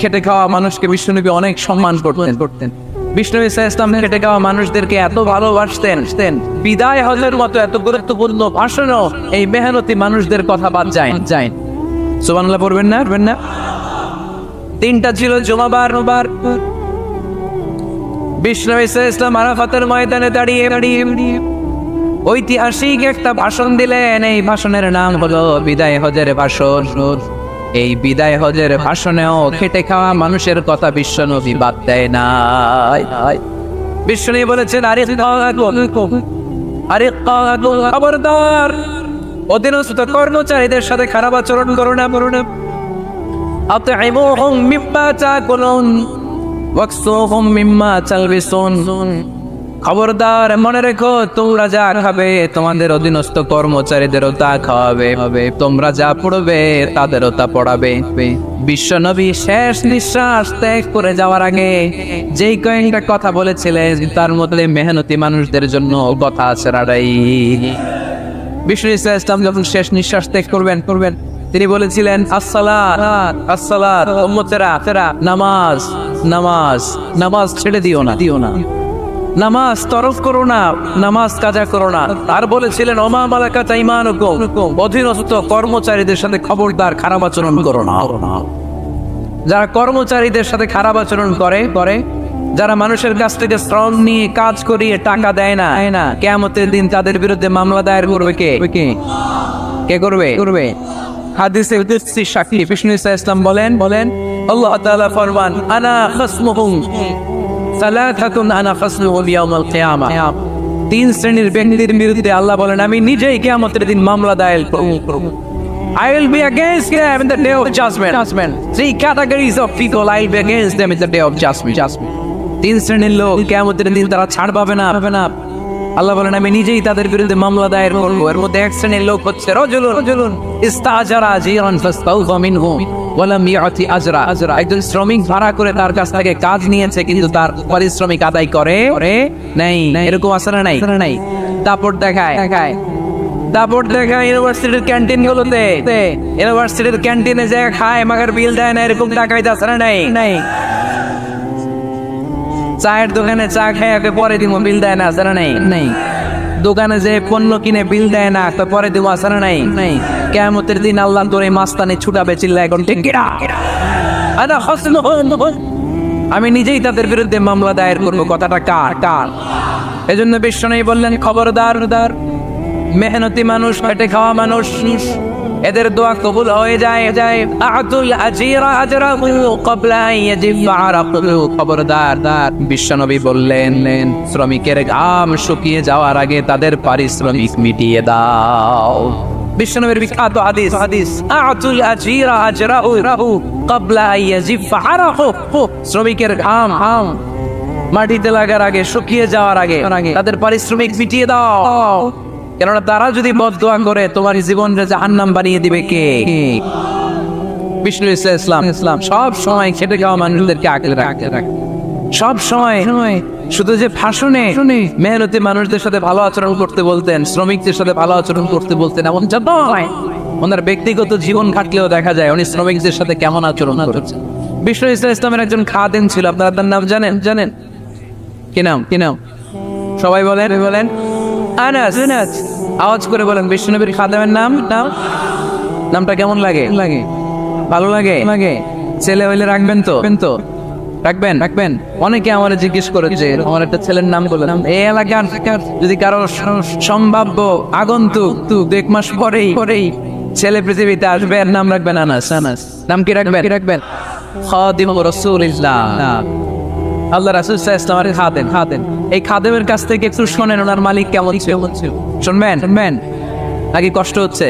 খেটে খাওয়া মানুষকে বিশ্বনবী অনেক সম্মান করতেন। বিষ্ণু ইসলাম খেটে খাওয়া মানুষদেরকে এত ভালোবাসতেন। বিদায় হজের মতো এত গুরুত্বপূর্ণ ভাষণও এই মেহনতি মানুষদের কথা বাদ যায়। সুবহানাল্লাহ পড়বেন না? 3টা ছিল জুমাবার। বিষ্ণু ইসলাম আরাফাতের ময়দানে দাঁড়িয়ে ঐতিহাসিক একটা ভাষণ দিলেন। এই ভাষণের নাম হলো বিদায় হজের ভাষণ। এই বিদায় হজের ভাষণেও খেটে খাওয়া মানুষের কথা বিশ্বনবী বাদ দেয় না। বিশ্বনবী বলেছেন, খবরদার, অধীনস্থ কর্মচারীদের সাথে খারাপ আচরণ করো না। আতঈমুহুম মিম্মা তাকুলুন ওয়াকসুহুম মিম্মা তালবিসুন। খবরদার, মনে রেখো, তোমরা যা খাবে তোমাদের অধীনস্থ কর্মচারীদেরও তা খাওয়াবে, তোমরা যা পড়বে তাদেরও তা পড়াবে। বিশ্বনবী শেষ নিঃশ্বাস ত্যাগ করে যাওয়ার আগে যেই কয়েকটা কথা বলেছিলেন, তার মধ্যে মেহনতি মানুষদের জন্য কথা আছে রাডাই। বিষ্ণু ইসলাম যখন শেষ নিঃশ্বাস ত্যাগ করবেন, তিনি বলেছিলেন, আসসালাত উম্মতেরা, নামাজ ছেড়ে দিও না, নামাজ তরফ করো না, নামাজ কাজা করো না। আর বলেছিলেন, ওমা মালাকাত আইমানুকুম, অধীনস্থ কর্মচারীদের সাথে খবরদার খারাপ আচরণ করো না। যারা কর্মচারীদের সাথে খারাপ আচরণ করে, যারা মানুষের কাছ থেকে শ্রম নিয়ে কাজ করিয়ে টাকা দেয় না, কিয়ামতের দিন তাদের বিরুদ্ধে মামলা দায়ের করবে কে করবে? হাদিসে সাক্ষী বিষ্ণু ইসলাম বলেন, আল্লাহ তাআলা ফরমান, আনা খাসমুহুম সালাতাতুন আনা খাসমুহুম ইয়াউমাল কিয়ামা। 3 শ্রেণীর ব্যক্তির বিরুদ্ধে আল্লাহ বলেন, আমি নিজেই কিয়ামতের দিন মামলা দায়ের করব। I will be against them in the day of judgment. 3 categories of people I will be against them in the day of judgment. 3 শ্রেণীর লোক কিয়ামতের দিন তারা ছাড় পাবে না। আল্লাহ বলেন, আমি নিজেই তাদের বিরুদ্ধে মামলা দায়ের করব। এর মধ্যে এক শ্রেণীর লোক হচ্ছে রাজুলুন ইস্তাজারা জিরান ফাস্তাউফা মিনহু ওয়া লাম ইয়াতি আজরা। একজন শ্রমিক ভাড়া করে তার কাছ থেকে কাজ নিয়েছে, কিন্তু তার পারিশ্রমিক আদায় করে নাই। এরকম আছে না নাই? দাপট দেখায় ইউনিভার্সিটির ক্যান্টিন গুলোতে, ইউনিভার্সিটির ক্যান্টিনে যে খায় মাগার বিল দেয় না, এরকম টাকাইতে আছে না নাই? চায়ের দোকানে চা খায় পরে দিব, বিল দেয় না, আছে না নাই? দোকানে যে পণ্য কিনে বিল দেয় না, পরে দিব, আছে না নাই? কিয়ামতের দিন আল্লাহ তোরে মাস্তানি ছুটাবে, চিল্লায় এখন ঠিক কিনা? আমি নিজেই তাদের বিরুদ্ধে মামলা দায়ের করবো। কথাটা কার? এজন্য বিশ্বনবী বললেন, খবরদার, মেহনতি মানুষ, পেটে খাওয়া মানুষ, এদের দোয়া কবুল হয়ে যায়। আতুল আজিরা আজরাহু ক্বাবলা আন ইয়াজিফা আরাকুহু। খবরদার, বিশ্বনবী বললেন, শ্রমিকের ঘাম শুকিয়ে যাওয়ার আগে তাদের পারিশ্রমিক মিটিয়ে দাও। বিশ্বনবীর বিখ্যাত হাদিস আতুল আজিরা আজরাহু ক্বাবলা আইয়াজিফা আরাহু, শ্রমিকের ঘাম মাটিতে লাগার আগে, শুকিয়ে যাওয়ার আগে তাদের পারিশ্রমিক মিটিয়ে দাও, কেননা তারা যদি বদদোয়া করে তোমার জীবনকে জাহান্নাম বানিয়ে দিবে কে? বিষ্ণু ইসলাম সব সময় খেটে খাওয়া মানুষদেরকে আগলে রাখে, সব সময় শুধু যে ভাষণে মেহনতি মানুষদের সাথে ভালো আচরণ করতে বলতেন, শ্রমিকদের সাথে ভালো আচরণ করতে বলতেন, এমন নয়। ওনার ব্যক্তিগত জীবন ঘাটলেও দেখা যায় উনি শ্রমিকদের সাথে কেমন আচরণ করছেন। বিষ্ণু ইসলামের একজন খাদেম ছিল, আপনারা তার নাম জানেন? কি নাম? সবাই বলেন আনাস। আওয়াজ করে বলেন বিষ্ণুনবীর খাদেমের নামটা কেমন লাগে? ভালো লাগে? ছেলে হইলে রাখবেন তো? রাখবেন। অনেকে আমার জিজ্ঞেস করেছে আমার একটা ছেলের নাম বলে, এই এলাকার যদি কারো সম্ভাব্য আগন্তুক 1 মাস পরেই ছেলে পৃথিবীতে আসবে, এর নাম রাখবেন আনাস। নাম কি রাখবেন? খাদিম রাসূলুল্লাহ, আল্লাহ রাসূল সাল্লাল্লাহু আলাইহি ওয়াসাল্লামের খাদেম। এই খাদেমের কাছ থেকে একটু শোনেন ওনার মালিক কেমন ছিল। শুনবেন নাকি কষ্ট হচ্ছে?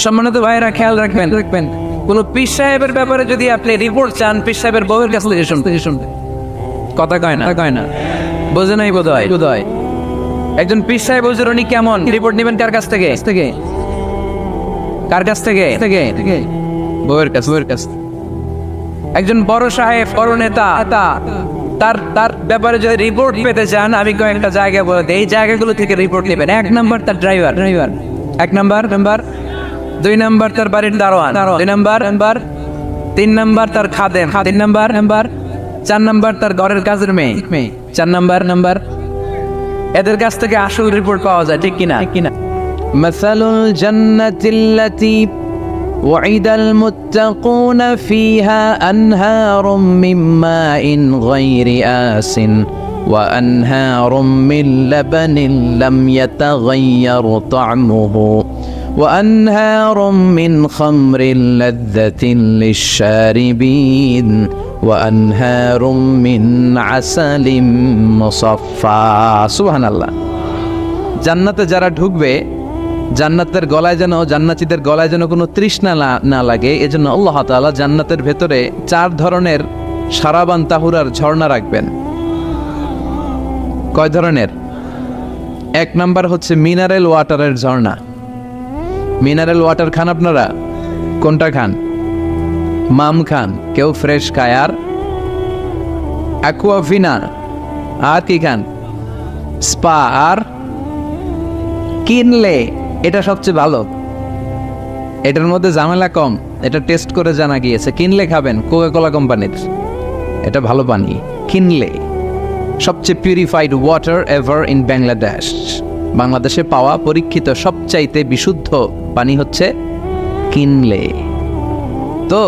সম্মানিত ভাইরা খেয়াল রাখবেন, কোন পীর সাহেবের ব্যাপারে যদি আপনি রিপোর্ট চান, পীর সাহেবের বউয়ের কাছ থেকে শুনতে। কথা কয় না, বোঝে নাই বোধহয়। একজন পীর সাহেব হুজুর উনি কেমন, রিপোর্ট নেবেন কার কাছ থেকে? বউয়ের কাছ। একজন বড় সাহেব, বড় নেতা, তার ব্যাপারে যদি রিপোর্ট পেতে চান, আমি কয়েকটা জায়গা বলে দিই, এই জায়গাগুলো থেকে রিপোর্ট নেবেন। 1 নাম্বার তার ড্রাইভার, 1 নাম্বার। 2 নাম্বার তার বাড়ির দারোয়ান, 2 নাম্বার। 3 নাম্বার তার খাদেম, 3 নাম্বার। 4 নাম্বার তার ঘরের কাজের মেয়ে, 4 নাম্বার। এদের কাছ থেকে আসল রিপোর্ট পাওয়া যায়, ঠিক কিনা? মাসালুল জান্নাতিল্লাতী وعد المتقون فيها أنهار من ماء غير آس وأنهار من لبن لم يتغير طعمه وأنهار من خمر لذة للشاربين وأنهار من عسل مصفى سبحان الله জান্নাতে যারা ঢুকবে, জান্নাতের গলায় যেন, জান্নাতীদের গলায় যেন কোনো তৃষ্ণা না লাগে, এজন্য আল্লাহ তাআলা জান্নাতের ভেতরে 4 ধরনের সারাবান তাহুরার ঝর্ণা রাখবেন। কয় ধরনের? 1 নাম্বার হচ্ছে মিনারেল ওয়াটারের ঝর্ণা। মিনারেল ওয়াটার খান আপনারা? কোনটা খান? মাম খান, কেউ ফ্রেশ খায়, আর অ্যাকুয়াভিনা, আর কি খান? স্পা, আর কিনলে। এটা সবচেয়ে ভালো, এটার মধ্যে ঝামেলা কম, এটা টেস্ট করে জানা গিয়েছে। কিনলে খাবেন কোকা-কোলা কোম্পানির, এটা ভালো পানি। কিনলে সবচেয়ে purified water ever in Bangladesh. বাংলাদেশে পাওয়া পরীক্ষিত সবচাইতে বিশুদ্ধ পানি হচ্ছে কিনলে। তো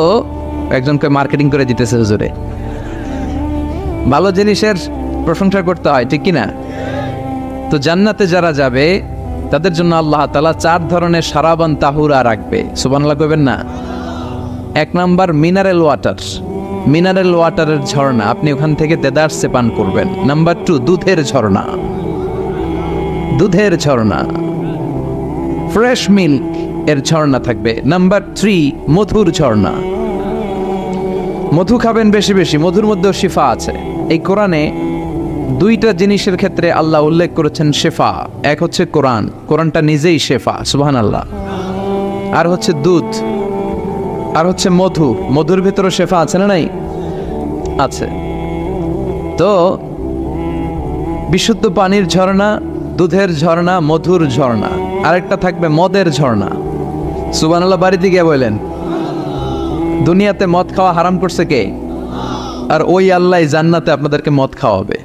একজনকে মার্কেটিং করে দিতেছে হুজুরে। ভালো জিনিসের প্রশংসা করতে হয়, ঠিক কিনা? তো জান্নাতে যারা যাবে তাদের জন্য আল্লাহ তাআলা 4 ধরনের সারাবান তাহুরা রাখবে। সুবহানাল্লাহ কইবেন না? 1 নাম্বার মিনারেল ওয়াটার, মিনারেল ওয়াটারের ঝর্ণা, আপনি ওখান থেকে দেদারসে পান করবেন। নাম্বার 2 দুধের ঝর্ণা, ফ্রেশ মিল্ক এর ঝর্ণা থাকবে। নাম্বার 3 মধুর ঝর্ণা, মধু খাবেন বেশি বেশি, মধুর মধ্যেও শিফা আছে। এই কোরআনে 2টা জিনিসের ক্ষেত্রে আল্লাহ উল্লেখ করেছেন শেফা। এক হচ্ছে কোরআনটা নিজেই শেফা, সুবহানাল্লাহ। আর হচ্ছে দুধ, আর হচ্ছে মধুর ভিতরে শেফা আছে না নাই? আছে। তো বিশুদ্ধ পানির ঝর্ণা, দুধের ঝর্ণা, মধুর ঝর্ণা, আরেকটা থাকবে মদের ঝর্ণা। সুবহানাল্লাহ বাড়িতে গিয়ে বলেন, দুনিয়াতে মদ খাওয়া হারাম করছে কে? আর ওই আল্লাহ জান্নাতে আপনাদেরকে মদ খাওয়াবে।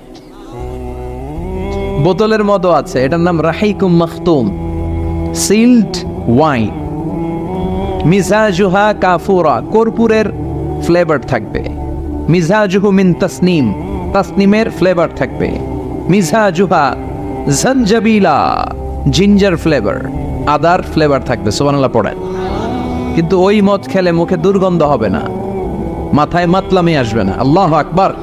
বোতলের মদও আছে, এটার নাম রাহিকুম মাখতুম, সিল্ড ওয়াইন। মিজাজুহা কাফুরা, কর্পূরের ফ্লেভার থাকবে। মিজাজুহু মিন তাসনিমের ফ্লেভার থাকবে। মিজাজুহা জানজাবিলা, জিঞ্জার ফ্লেভার, আদার ফ্লেভার থাকবে। সুবহানাল্লাহ পড়েন। কিন্তু ওই মদ খেলে মুখে দুর্গন্ধ হবে না, মাথায় মাতলামি আসবে না। আল্লাহু আকবার।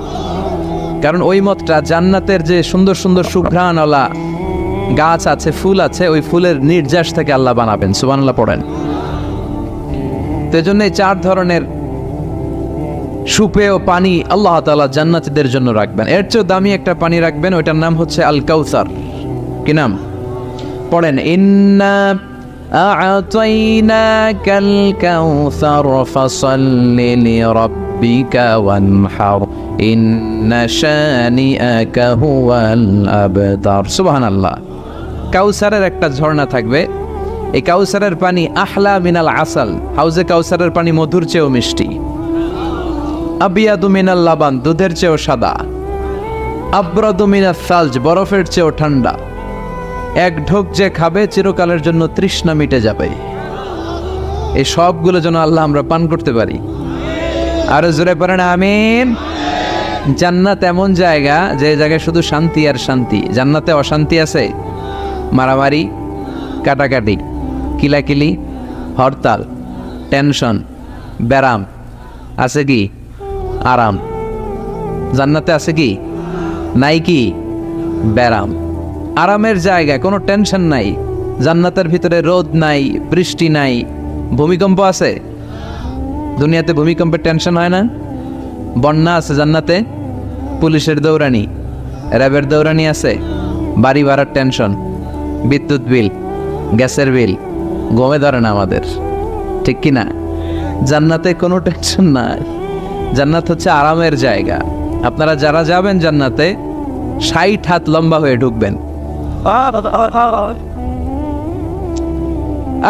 কারণ ওই মদটা জান্নাতের যে সুন্দর সুন্দর সুঘ্রাণওয়ালা গাছ আছে, ফুল আছে, ওই ফুলের নির্যাস থেকে আল্লাহ বানাবেন। সুবহানাল্লাহ পড়েন। তো এই জন্য এই 4 ধরনের সুপেয় পানি আল্লাহ তাআলা জান্নাতীদের জন্য রাখবেন। এর চেয়ে দামি একটা পানি রাখবেন, ওইটার নাম হচ্ছে আল কাউসার। কি নাম? পড়েন, ইন্না আ'তাইনাকাল কাউসার ফাসাল্লি লিরাব্বিকা ওয়ানহার ইন্না শানিআকা হুয়াল আবতার। সুবহানাল্লাহ। কাউসারের একটা ঝর্ণা থাকবে, এই কাউসারের পানি আহলা মিনাল আসাল, হাউজে কাউসারের পানি মধুর চেয়েও মিষ্টি। আবিয়াদু মিনাল লাবান, দুধের চেয়েও সাদা। আবরাদু মিনাস সালজ, বরফের চেয়েও ঠান্ডা। এক ঢোক যে খাবে চিরকালের জন্য তৃষ্ণা মিটে যাবে। এই সবগুলো যেন আল্লাহ আমরা পান করতে পারি। আরো জোরে পড়েন আমিন। জান্নাত এমন জায়গা, যে জায়গায় শুধু শান্তি আর শান্তি। জান্নাতে অশান্তি আছে? মারামারি, কাটাকাটি, কিলাকিলি, হরতাল, টেনশন, ব্যারাম আছে কি? আরাম। জান্নাতে আছে কি? নাই কি? ব্যারাম। আরামের জায়গায় কোনো টেনশন নাই। জান্নাতের ভিতরে রোদ নাই, বৃষ্টি নাই, ভূমিকম্প আছে? দুনিয়াতে ভূমিকম্পের টেনশন হয় না? বন্যা আছে জান্নাতে? পুলিশের দৌড়ানি, র্যাবের দৌড়ানি আছে? বাড়ি ভাড়ার টেনশন, বিদ্যুৎ বিল, গ্যাসের বিল, গমে ধরে না আমাদের, ঠিক কি না? জান্নাতে কোনো টেনশন নাই। জান্নাত হচ্ছে আরামের জায়গা। আপনারা যারা যাবেন জান্নাতে 60 হাত লম্বা হয়ে ঢুকবেন।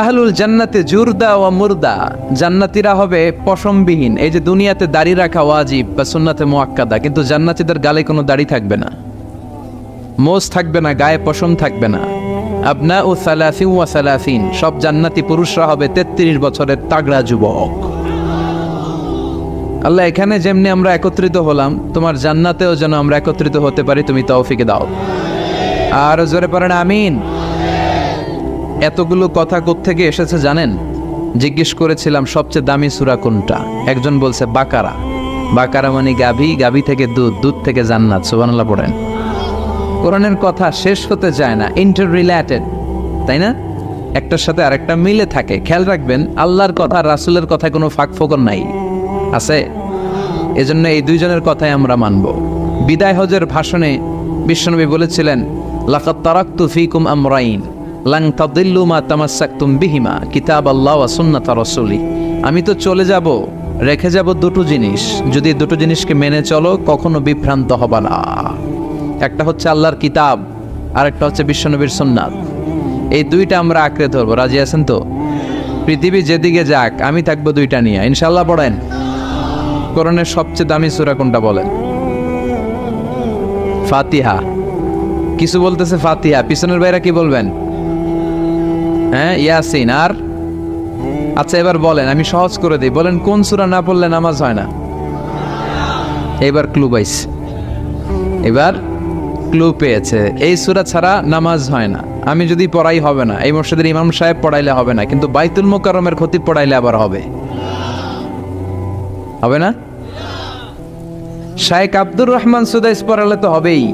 আহলুল জান্নাতে জুরদা ওয়া মুরদা, জান্নাতীরা হবে পশমবিহীন। এই যে দুনিয়াতে দাড়ি রাখা ওয়াজিব বা সুন্নাতে মুআক্কাদা, কিন্তু জান্নাতীদের গালে কোনো দাড়ি থাকবে না, মোজ থাকবে না, গায়ে পশম থাকবে না। আবনাউ সালাসিন ওয়া সালাসিন, সব জান্নাতি পুরুষরা হবে 33 বছরের তাগড়া যুবক। আল্লাহ, এখানে যেমনি আমরা একত্রিত হলাম, তোমার জান্নাতেও যেন আমরা একত্রিত হতে পারি, তুমি তৌফিক দাও। আর জোরে পড়েন আমিন। এতগুলো কথা কোত্থেকে এসেছে জানেন? জিজ্ঞেস করেছিলাম সবচেয়ে দামি সূরা কোনটা? একজন বলছে বাকারা। বাকারা মানে গাভী, গাভী থেকে দুধ, দুধ থেকে জান্নাত। সুবহানাল্লাহ পড়েন। কোরআনের কথা শেষ হতে যায় না, ইন্টার রিলেটেড, তাই না? একটার সাথে আরেকটা মিলে থাকে। খেয়াল রাখবেন, আল্লাহর কথা রাসূলের কথায় কোনো ফাঁক ফোকর নাই, আছে? এজন্য এই দুইজনের কথাই আমরা মানব। বিদায় হজের ভাষণে বিশ্বনবী বলেছিলেন, লাকাদ তারাকতু ফীকুম আমরাইন লান তাদিল্লু মা তামাসসাকতুম বিহিমা কিতাবাল্লাহ ওয়া সুন্নাতা রাসূলি। আমি তো চলে যাব, রেখে যাব দুটো জিনিস, যদি দুটো জিনিসকে মেনে চলো কখনো বিভ্রান্ত হবে না। একটা হচ্ছে আল্লাহর কিতাব, আর একটা হচ্ছে বিশ্বনবীর সুন্নাত। এই দুইটা আমরা আঁকড়ে ধরবো। রাজি আছেন তো? পৃথিবী যেদিকে যাক, আমি থাকবো দুইটা নিয়ে, ইনশাআল্লাহ। পড়েন, কোরআনের সবচেয়ে দামি সূরা কোনটা বলেন? ফাতিহা। কিছু বলতেছে ফাতিহা, পিছনের বাইরা কি বলবেন? হ্যাঁ, ইয়াসিন। আর আচ্ছা, এবার বলেন, আমি সহজ করে দিই, বলেন কোন সূরা না পড়লে নামাজ হয় না? এবার ক্লু পাইছে, এবার ক্লু পেয়েছে। এই সূরা ছাড়া নামাজ হয় না। আমি যদি পড়াই হবে না, এই মসজিদের ইমাম সাহেব পড়াইলে হবে না, কিন্তু বাইতুল মুকাররমের খতিব পড়াইলে আবার হবে। হবে না? শাইখ আব্দুর রহমান সুদাইস পড়ালে তো হবেই।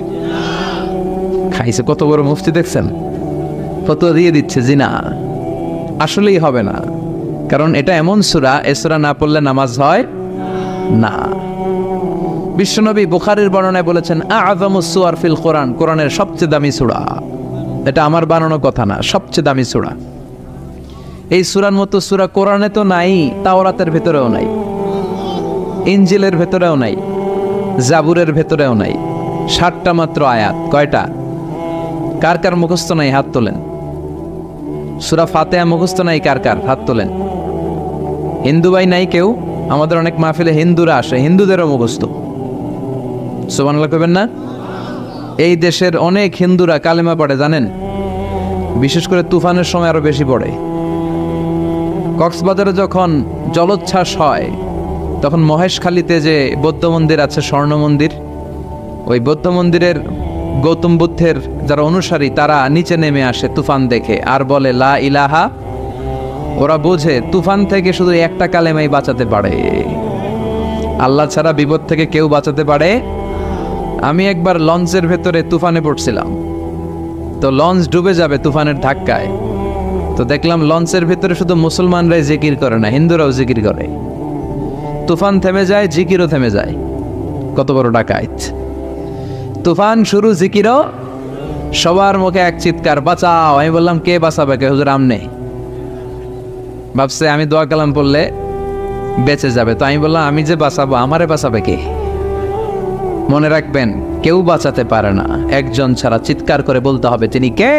খাইছে কত বড় মুফতি দেখছেন? ফতোয়া দিয়ে দিচ্ছে জি না, আসলেই হবে না। কারণ এটা এমন সূরা, এ সূরা না পড়লে নামাজ হয় না। বিশ্বনবী বুখারীর বর্ণনায় বলেছেন, আ'যামুস সুওয়ার ফিল কোরআন, কোরআনের সবচেয়ে দামি সূরা। এটা আমার বানানো কথা না, সবচেয়ে দামি সূরা। এই সূরার মতো সূরা কোরআনে তো নাই, তাওরাতের ভেতরেও নাই, ইনজিলের ভেতরেও নাই, জাবুরের ভেতরেও নাই। 60টা মাত্র আয়াত। কয়টা? কার কার মুখস্থ নাই হাত তোলেন। সূরা ফাতিহা মুখস্থ নাই কার কার? হাত তোলেন। হিন্দু ভাই নাই কেউ? আমাদের অনেক মাহফিলে হিন্দুরা আসে, হিন্দুদেরও মুখস্থ। সুবহানাল্লাহ কইবেন না? এই দেশের অনেক হিন্দুরা কালেমা পড়ে জানেন? বিশেষ করে তুফানের সময় আরো বেশি পড়ে। কক্সবাজারে যখন জলোচ্ছ্বাস হয়, তখন মহেশখালীতে যে বৌদ্ধ মন্দির আছে, স্বর্ণ মন্দির, ওই বৌদ্ধ মন্দিরের গৌতম বুদ্ধের যারা অনুসারী, তারা নিচে নেমে আসে তুফান দেখে, আর বলে লা ইলাহা। ওরা বোঝে তুফান থেকে শুধু একটা কালেমাই বাঁচাতে পারে, আল্লাহ ছাড়া বিপদ থেকে কেউ বাঁচাতে পারে। আমি একবার লঞ্চের ভেতরে তুফানে পড়ছিলাম, তো লঞ্চ ডুবে যাবে তুফানের ধাক্কায়। তো দেখলাম লঞ্চের ভিতরে শুধু মুসলমানরাই জিকির করে না, হিন্দুরাও জিকির করে। তুফান থেমে যায়, জিকিরও থেমে যায়। কত বড় ডাকাইত! তুফান শুরু, জিকিরও, সবার মুখে এক চিৎকার, বাঁচাও। আমি বললাম, কে বাঁচাবে? কে? হুজুর আমনে। ভাবছে আমি দোয়া কালাম পড়লে বেঁচে যাবে। তো আমি বললাম, আমি যে বাঁচাবো, আমারে বাঁচাবে কে? মনে রাখবেন, কেউ বাঁচাতে পারে না, একজন ছাড়া। চিৎকার করে বলতে হবে, তিনি কে?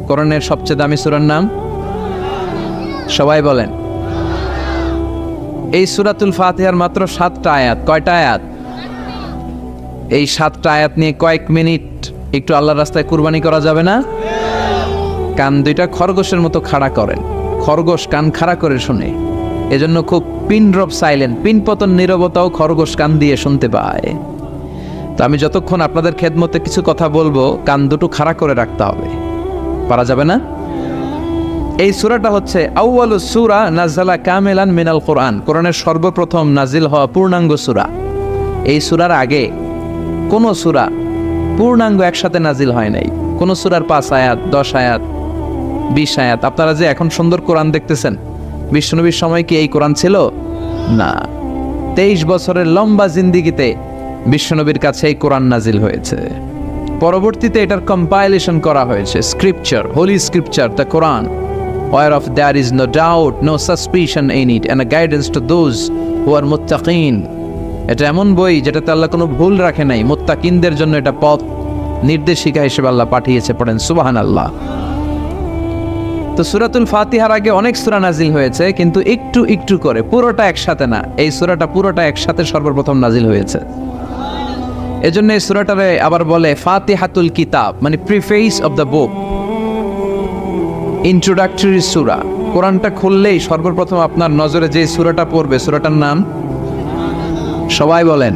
কোরআনের সবচেয়ে দামি সূরার নাম সবাই বলেন। এই সূরাতুল ফাতিহার মাত্র 7টা আয়াত। কয়টা আয়াত? এই 7টা আয়াত নিয়ে কয়েক মিনিট একটু আল্লাহর রাস্তায় কুরবানি করা যাবে না? কান দুইটা খরগোশের মতো খাড়া করেন। খরগোশ কান খাড়া করে শুনে, এজন্য খুব পিন ড্রপ সাইলেন্ট, পিন পতন নীরবতাও খরগোশ কান দিয়ে শুনতে পায়। তো আমি যতক্ষণ আপনাদের খেদমতে কিছু কথা বলবো, কান দুটো খাড়া করে রাখতে হবে। পারা যাবে না? এই সূরাটা হচ্ছে আউয়ালুস সূরা নাযালা কামিলান মিনাল কোরআন, কোরআনের সর্বপ্রথম নাজিল হওয়া পূর্ণাঙ্গ সূরা। এই সূরার আগে কোন সূরা পূর্ণাঙ্গ একসাথে নাজিল হয় নাই। কোন সূরার 5 আয়াত, 10 আয়াত, 20 আয়াত। আপনারা যে এখন সুন্দর কোরআন দেখতেছেন, বিশ্বনবীর সময় কি এই কোরআন ছিল? না। 23 বছরের লম্বা জিন্দিগিতে বিশ্বনবীর কাছে এই কোরআন নাজিল হয়েছে। পরবর্তীতে এটার কম্পাইলেশন করা হয়েছে, scripture, holy scripture, the Quran, whereof there is no doubt, no suspicion in it, and a guidance to those who are muttaqin. এটা এমন বই যেটাতে আল্লাহ কোনো ভুল রাখে নাই, মুত্তাকিনদের জন্য এটা পথ নির্দেশিকা হিসেবে আল্লাহ পাঠিয়েছে। পড়েন সুবহানাল্লাহ। তো সূরাতুল ফাতিহার আগে অনেক সূরা নাজিল হয়েছে, কিন্তু একটু একটু করে, পুরোটা একসাথে না। এই সূরাটা পুরোটা একসাথে সর্বপ্রথম নাজিল হয়েছে। এজন্য এই সূরাটারে আবার বলে ফাতিহাতুল কিতাব, মানে preface of the book, introductory সূরা। কোরআনটা খুললেই সর্বপ্রথম আপনার নজরে যে সূরাটা পড়বে, সূরাটার নাম সবাই বলেন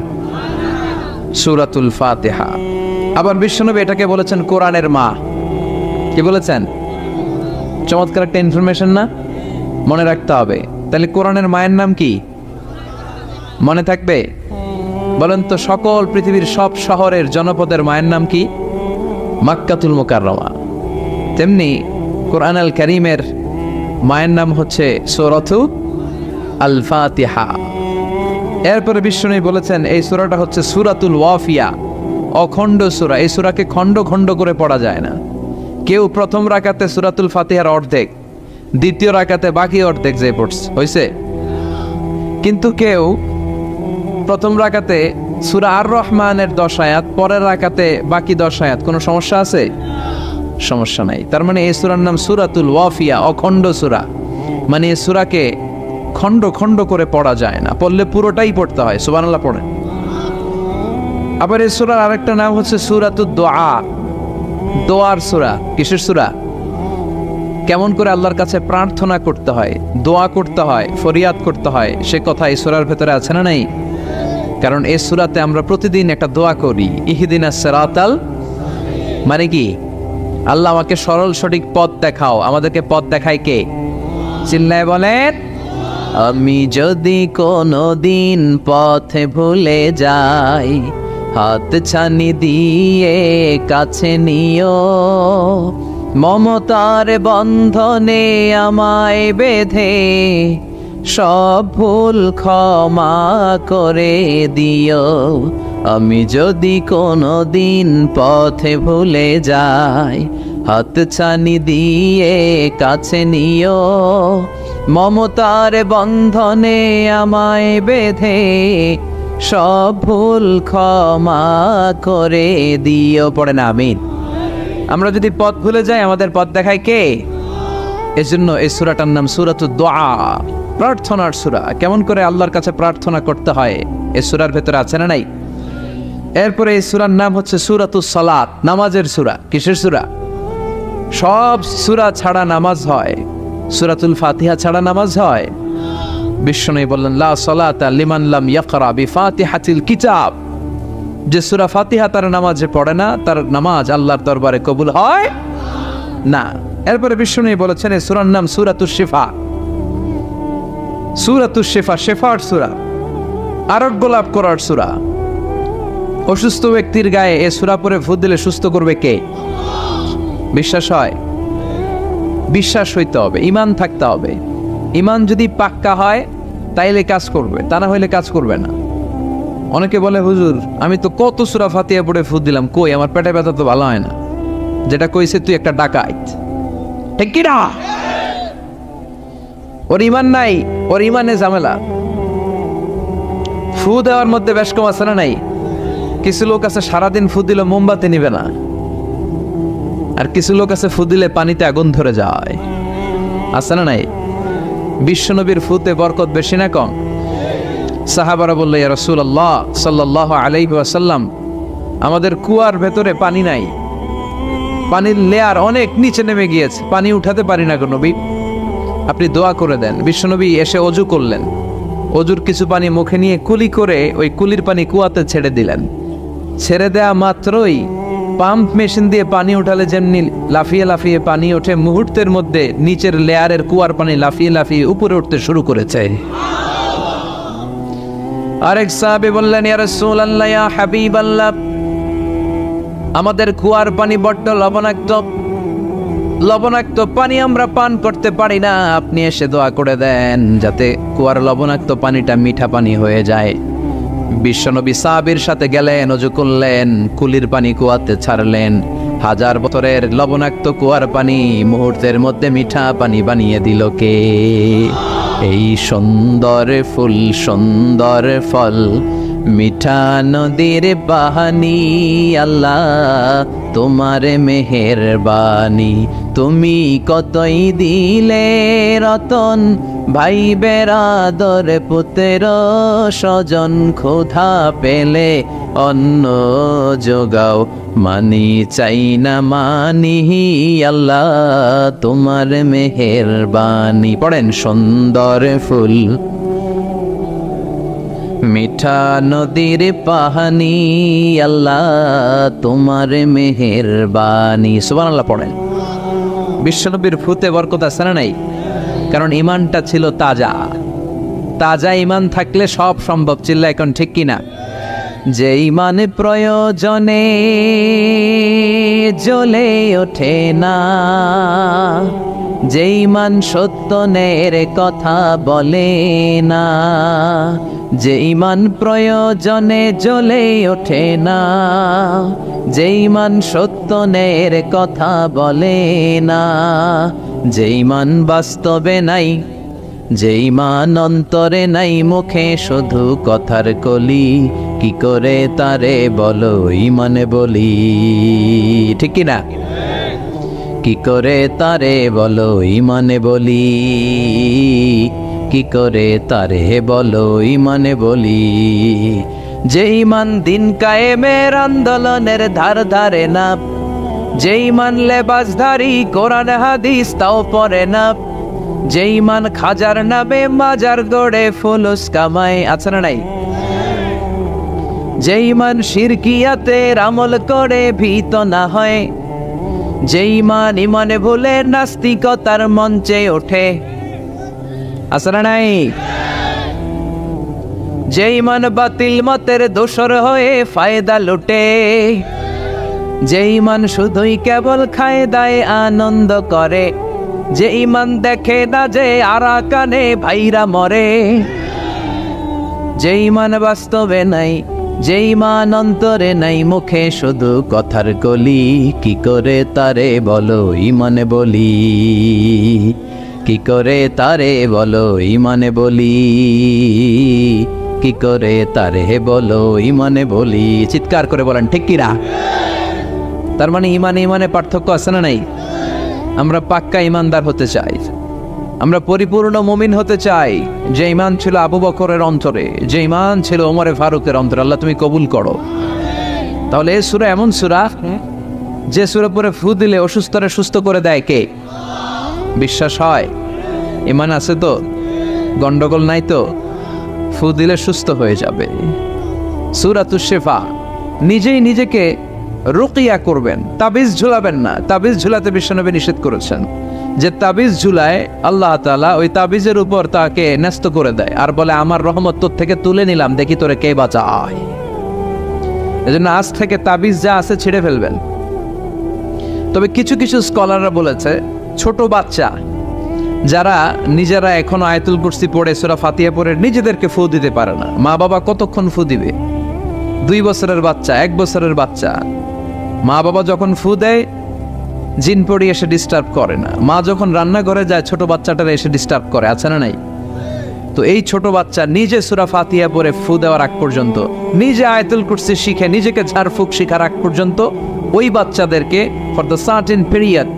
সূরাতুল ফাতিহা। আবার বিশ্বনবী এটাকে বলেছেন কোরআনের মা। কি বলেছেন? চমৎকার একটা ইনফরমেশন না? মনে রাখতে হবে। তাহলে কোরআনের মায়ের নাম কি? মনে থাকবে? বলেন তো, সকল পৃথিবীর সব শহরের জনপদের মায়ের নাম কি? মাক্কাতুল মুকাররমা। তেমনি কোরআন আল কারীমের মায়ের নাম হচ্ছে সূরাতু আল ফাতিহা। এরপরে বিশ্বনবী বলেছেন এই সূরাটা হচ্ছে সূরাতুল ওয়াফিয়া, অখণ্ড সূরা। এই সূরাকে খণ্ড খণ্ড করে পড়া যায় না। কেউ প্রথম রাকাতে সূরাতুল ফাতিহার অর্ধেক, দ্বিতীয় রাকাতে বাকি অর্ধেক যে পড়ছে হয়েছে। কিন্তু কেউ প্রথম রাকাতে সূরা আর রহমানের 10 আয়াত, পরের রাকাতে বাকি 10 আয়াত। কোনো সমস্যা আছে? সমস্যা নাই। তার মানে এই সূরার নাম সূরাতুল ওয়াফিয়া, অখণ্ড সূরা। মানে এই সূরাকে খণ্ড খণ্ড করে পড়া যায় না, পড়লে পুরোটাই পড়তে হয়। সুবহানাল্লাহ পড়েন। আবার এই সূরার আরেকটা নাম হচ্ছে সূরাতুদ দুআ, দোয়ার সূরা। কিসের সূরা? কেমন করে আল্লাহর কাছে প্রার্থনা করতে হয়, দোয়া করতে হয়, ফরিয়াদ করতে হয়, সে কথা এই সূরার ভেতরে আছে না? নাই। কারণ এই সূরাতে আমরা প্রতিদিন একটা দোয়া করি, ইহদিনাস সিরাতাল, মানে কি? আল্লাহ আমাকে সরল সঠিক পথ দেখাও। আমাদেরকে পথ দেখায় কে? চিল্লায় বলেন, আমি যদি কোনো দিন পথে ভুলে যাই, হাত ছানি দিয়ে কাছে নিও, মমতার বন্ধনে আমায় বেঁধে সব ভুল ক্ষমা করে দিও। আমি যদি কোনো দিন পথে ভুলে যাই, হাত ছানি দিয়ে কাছে নিও, মমতার বন্ধনে আমায় বেঁধে সব ভুল ক্ষমা করে দিও। পড়েন আমিন। আমরা যদি পথ ভুলে যাই, আমাদের পথ দেখায় কে? এজন্য এই সূরাটার নাম সূরাতুদ দুআ, প্রার্থনার সূরা। কেমন করে আল্লাহর কাছে প্রার্থনা করতে হয় এই সূরার ভেতরে আছে না? নাই। এরপরে এই সূরার নাম হচ্ছে সূরাতুস সালাত, নামাজের সূরা। কিসের সূরা? সব সূরা ছাড়া নামাজ হয়, সূরাতুল ফাতিহা ছাড়া নামাজ হয়? বিশ্বনবী বললেন, লা সালাতা লিমান লাম ইয়াকরা বিফাতিহাতিল কিতাব। যে সূরা ফাতিহা তার নামাজে পড়ে না, তার নামাজ আল্লাহর দরবারে কবুল হয় না। এরপরে বিশ্বনবী বলেছেন এই সূরার নাম সূরাতুশ শিফা। সূরাতুশ শিফা, শিফার সূরা, আরোগ্য লাভ করার সূরা। অসুস্থ ব্যক্তির গায়ে এ সূরা পড়ে ফু দিলে সুস্থ করবে কে? বিশ্বাস হয়? বিশ্বাস হইতে হবে, ঈমান থাকতে হবে। ঈমান যদি পাক্কা হয় তাইলে কাজ করবে, তা না হইলে কাজ করবে না। অনেকে বলে হুজুর আমি তো কত সূরা ফাতিহা পড়ে ফু দিলাম, কই আমার পেটে ব্যথা তো ভালো হয় না। যেটা কইছে তুই একটা ডাকাইত, ঠিক কি না? ওর ঈমান নাই, ওর ঈমানে ঝামেলা। ফু দেওয়ার মধ্যে বেশ কম আছে না নাই? কিছু লোক আছে সারাদিন ফু দিলে মোমবাতি নিবে না, আর কিছু লোক আছে ফু দিলে পানিতে আগুন ধরে যায়, আছে না নাই? বিশ্বনবীর ফুতে বরকত বেশি না কম? সাহাবারা বলল ইয়া রাসূলুল্লাহ সাল্লাল্লাহু আলাইহি ওয়াসাল্লাম, আমাদের কুয়ার ভেতরে পানি নাই, পানির লেয়ার অনেক নিচে নেমে গিয়েছে, পানি উঠাতে পারি না গো নবী, আপনি দোয়া করে দেন। বিশ্বনবী এসে অজু করলেন, অজুর কিছু পানি মুখে নিয়ে কুলি করে ওই কুলির পানি কুয়াতে ছেড়ে দিলেন। ছেড়ে দেয়া মাত্রই পাম্প মেশিন দিয়ে পানি উঠালে যেমনি লাফিয়ে লাফিয়ে পানি ওঠে, মুহূর্তের মধ্যে নিচের লেয়ারের কুয়ার পানি লাফিয়ে লাফিয়ে উপরে উঠতে শুরু করেছে। আরেক সাহাবী বললেন ইয়া রাসূলুল্লাহ ইয়া হাবিবাল্লাহ, আমাদের কুয়ার পানি বড্ড লবণাক্ত, লবণাক্ত পানি আমরা পান করতে পারি না, আপনি এসে দোয়া করে দেন যাতে কুয়ার লবণাক্ত পানিটা মিঠা পানি হয়ে যায়। বিশ্বনবী সাহাবীর সাথে গেলেন, ওযু করলেন, কুলির পানি কুয়াতে ছাড়লেন, 1000 বছরের লবণাক্ত কুয়ার পানি মুহূর্তের মধ্যে মিঠা পানি বানিয়ে দিল কে? এই সুন্দর ফুল সুন্দর ফল মিঠা নদীর বাহানি, আল্লাহ তোমার মেহেরবানি, তুমি কতই দিলে রতন, ভাই বেরাদর পুত্র স্বজন, ক্ষুধা পেলে অন্ন যোগাও, মানি চাই না মানি, আল্লাহ তোমার মেহেরবানি। পড়েন, সুন্দর ফুল মিঠা নদীর পাহানি, আল্লাহ তোমার মেহেরবানি। সুবহানাল্লাহ পড়েন। বিশ্বনবীর ফুতে বরকত আছে না নাই? কারণ ঈমানটা ছিল তাজা। তাজা ঈমান থাকলে সব সম্ভব। চিল্লা এখন ঠিক কিনা? যে ঈমান প্রয়োজনে জ্বলে ওঠে না, যে ঈমান সত্যের কথা বলে না, যে ঈমান প্রয়োজনে জ্বলে ওঠে না, যে ঈমান সত্যের কথা বলে না, যে ঈমান বাস্তবে নাই, যে ঈমান অন্তরে নাই, মুখে শুধু কথার কলি, কি করে তারে বলো ঈমানে বলি, ঠিক কি না? কি করে তারে বলো ঈমানে বলি, কি করে তারে বলো ঈমানে বলি। যে ঈমান দিন কায়েমের আন্দোলনের ধার ধারে না, যে ঈমান লেবাসধারী কোরআন হাদিস তাও পড়ে না, যে ঈমান খাজার নামে মাজার গড়ে ফুলুস কামায়, আছে না নাই? যে ঈমান শিরকিয়াতের আমল করে ভীত না হয়, যে ঈমান ঈমানে ভুলে নাস্তিকতার মঞ্চে ওঠে, আছে না নাই? যে ঈমান বাতিল মতের দোসর হয়ে ফায়দা লুটে, যে ঈমান শুধুই কেবল খায় দায় আনন্দ করে, যে ঈমান দেখে না যে আরাকানে ভাইরা মরে, যে ঈমান বাস্তবে নাই, যে ঈমান অন্তরে নাই, মুখে শুধু কথার কলি, কি করে তারে বলো ঈমানে বলি, কি করে তারে বলো ঈমানে বলি, কি করে তারে বলো ঈমানে বলি। চিৎকার করে বলেন ঠিক কিনা? তার মানে ঈমানে ঈমানে পার্থক্য আছে না নাই? আমরা পাক্কা ঈমানদার হতে চাই, আমরা পরিপূর্ণ মুমিন হতে চাই। যে ঈমান ছিল আবু বকরের অন্তরে, যে ঈমান ছিল ওমরে ফারুকের অন্তরে, আল্লাহ তুমি কবুল করো। তাহলে এই সূরা এমন সূরা যে সূরা পরে ফু দিলে অসুস্থরে সুস্থ করে দেয় কে? বিশ্বাস হয়? ঈমান আছে তো? গন্ডগোল নাই তো? ফু দিলে সুস্থ হয়ে যাবে। সূরাতুশ শিফা। নিজেই নিজেকে রুকিয়া করবেন, তাবিজ ঝুলাবেন না। তাবিজ ঝুলাতে বিশ্বনবী নিষেধ করেছেন। যে তাবিজ ঝুলায় আল্লাহ তাআলা ওই তাবিজের উপর তাকে ন্যস্ত করে দেয় আর বলে আমার রহমত তোর থেকে তুলে নিলাম, দেখি তোরে কে বাঁচায়। এজন্য আজ থেকে তাবিজ যা আছে ছিঁড়ে ফেলবেন। তবে কিছু কিছু স্কলাররা বলেছে ছোট বাচ্চা যারা নিজেরা এখনো আয়াতুল কুরসি পড়ে সূরা ফাতিহা পড়ে নিজেদেরকে ফু দিতে পারে না, মা বাবা কতক্ষণ ফু দিবে? 2 বছরের বাচ্চা, 1 বছরের বাচ্চা, মা বাবা যখন ফু দেয় জিন পড়ি এসে ডিস্টার্ব করে না। মা যখন রান্নাঘরে যায় ছোট বাচ্চাটারা এসে ডিস্টার্ব করে, আছে না নাই? তো এই ছোট বাচ্চা নিজে সূরা ফাতিহা পড়ে ফু দেওয়ার আগ পর্যন্ত, নিজে আয়াতুল কুরসি শিখে নিজেকে ঝাড়ফুঁক শিখার আগ পর্যন্ত ওই বাচ্চাদেরকে ফর দ্য সার্টেন পিরিয়ড,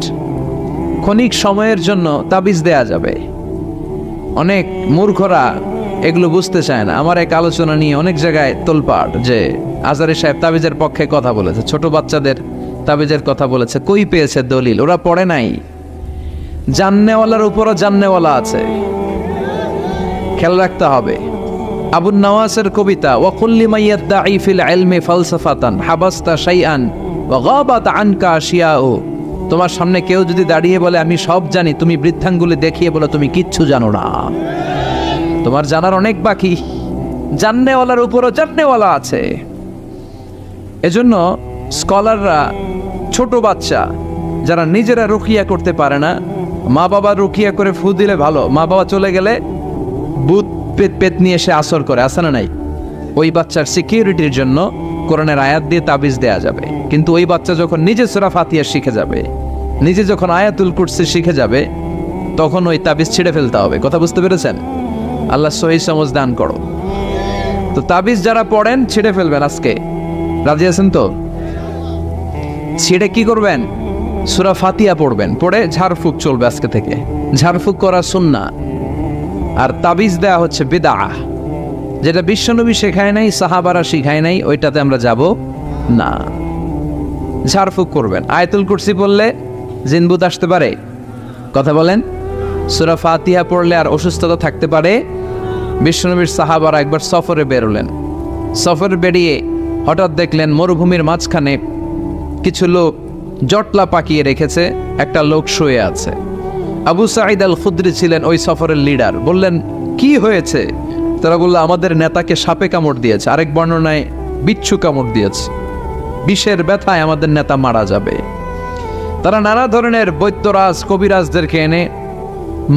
ক্ষণিক সময়ের জন্য তাবিজ দেয়া যাবে। অনেক মূর্খরা এগুলো বুঝতে চায় না। আমার এক আলোচনা নিয়ে অনেক জায়গায় তোলপাড় যে আজারি সাহেব তাবিজের পক্ষে কথা বলেছে, ছোট বাচ্চাদের তাবিজের কথা বলেছে। কই পেয়েছে দলিল? ওরা পড়ে নাই। জান্নেওয়ালার উপরও জান্নেওয়ালা আছে, খেয়াল রাখতে হবে। আবুন নওয়াসের কবিতা, ওয়াকুল্লি মাইয়াদ্দাঈ ফিল ইলমি ফালসাফাতান হাবাস্তা শাইআন ওয়া গাবাত আনকা আশিয়াউ। তোমার সামনে কেউ যদি দাঁড়িয়ে বলে আমি সব জানি, তুমি বৃদ্ধাঙ্গুলি দেখিয়ে বলো তুমি কিচ্ছু জানো না, তোমার জানার অনেক বাকি। জান্নেওয়ালার উপরও জান্নেওয়ালা আছে। এজন্য স্কলাররা ছোট বাচ্চা যারা নিজেরা রুকিয়া করতে পারে না, মা বাবা রুকিয়া করে ফু দিলে ভালো, মা বাবা চলে গেলে ভূত পেত নিয়ে এসে আসর করে, আসে না নাই? ওই বাচ্চার সিকিউরিটির জন্য কোরআনের আয়াত দিয়ে তাবিজ দেয়া যাবে। কিন্তু ওই বাচ্চা যখন নিজে সূরা ফাতিহা শিখে যাবে, নিজে যখন আয়াতুল কুরসি শিখে যাবে, তখন ওই তাবিজ ছিঁড়ে ফেলতে হবে। কথা বুঝতে পেরেছেন? আল্লাহ সহি সমঝ দান করো। তো তাবিজ যারা পড়েন ছিঁড়ে ফেলবেন আজকে, রাজি আছেন তো? ছিঁড়ে কি করবেন? সূরা ফাতিহা পড়বেন, পড়ে ঝাড়ফুঁক চলবে আজকে থেকে। ঝাড়ফুঁক করা সুন্নাহ। আর তাবিজ দেয়া হচ্ছে বিদআহ, যেটা বিশ্বনবী শেখায় নাই, সাহাবারা শিখায় নাই, ওইটাতে আমরা যাব না। ঝাড়ফুঁক করবেন। আয়াতুল কুরসি পড়লে জিনবুত আসতে পারে? কথা বলেন। সূরা ফাতিহা পড়লে আর অসুস্থতা থাকতে পারে? বিশ্বনবীর সাহাবারা একবার সফরে বেরোলেন। সফরে বেরিয়ে হঠাৎ দেখলেন মরুভূমির মাঝখানে কিছু লোক জটলা পাকিয়ে রেখেছে, একটা লোক শুয়ে আছে। আবু সাঈদ আল খুদরি ছিলেন ওই সফরের লিডার। বললেন কি হয়েছে? তারা বলল আমাদের নেতাকে সাপে কামড় দিয়েছে, আরেক বর্ণনায় বিচ্ছু কামড় দিয়েছে, বিষের ব্যথায় আমাদের নেতা মারা যাবে। তারা নানা ধরনের বৈদ্যরাজ কবিরাজদেরকে এনে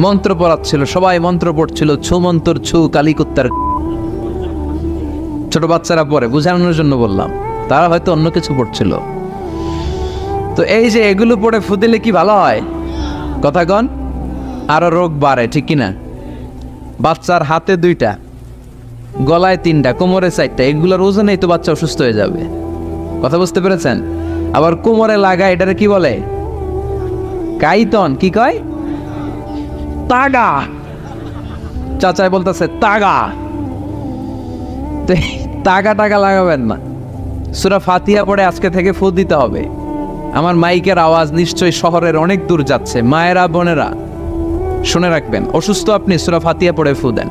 মন্ত্র পড়াচ্ছিল, সবাই মন্ত্র পড়ছিল, ছু মন্তর ছু কালিকুত্তার। ছোট বাচ্চারা পড়ে, বুঝানোর জন্য বললাম, তারা হয়তো অন্য কিছু পড়ছিল। তো এই যে এগুলো পড়ে ফু দিলে কি ভালো হয়? কথা কন, আরো রোগ বাড়ে, ঠিক কিনা? বাচ্চার হাতে 2টা, গলায় 3টা, কোমরে 4টা, এগুলোর ওজনেই তো বাচ্চা অসুস্থ হয়ে যাবে। কথা বুঝতে পেরেছেন? আবার কোমরে লাগায়, এটারে কি বলে? কাইতন। কি কয়? তাগা। চাচাই বলতেছে তাগা। তাগা টাগা লাগাবেন না। সূরা ফাতিহা পড়ে আজকে থেকে ফু দিতে হবে। আমার মাইকের আওয়াজ নিশ্চয়ই শহরের অনেক দূর যাচ্ছে। মায়েরা বোনেরা শুনে রাখবেন, অসুস্থ আপনি সূরা ফাতিহা পড়ে ফু দেন।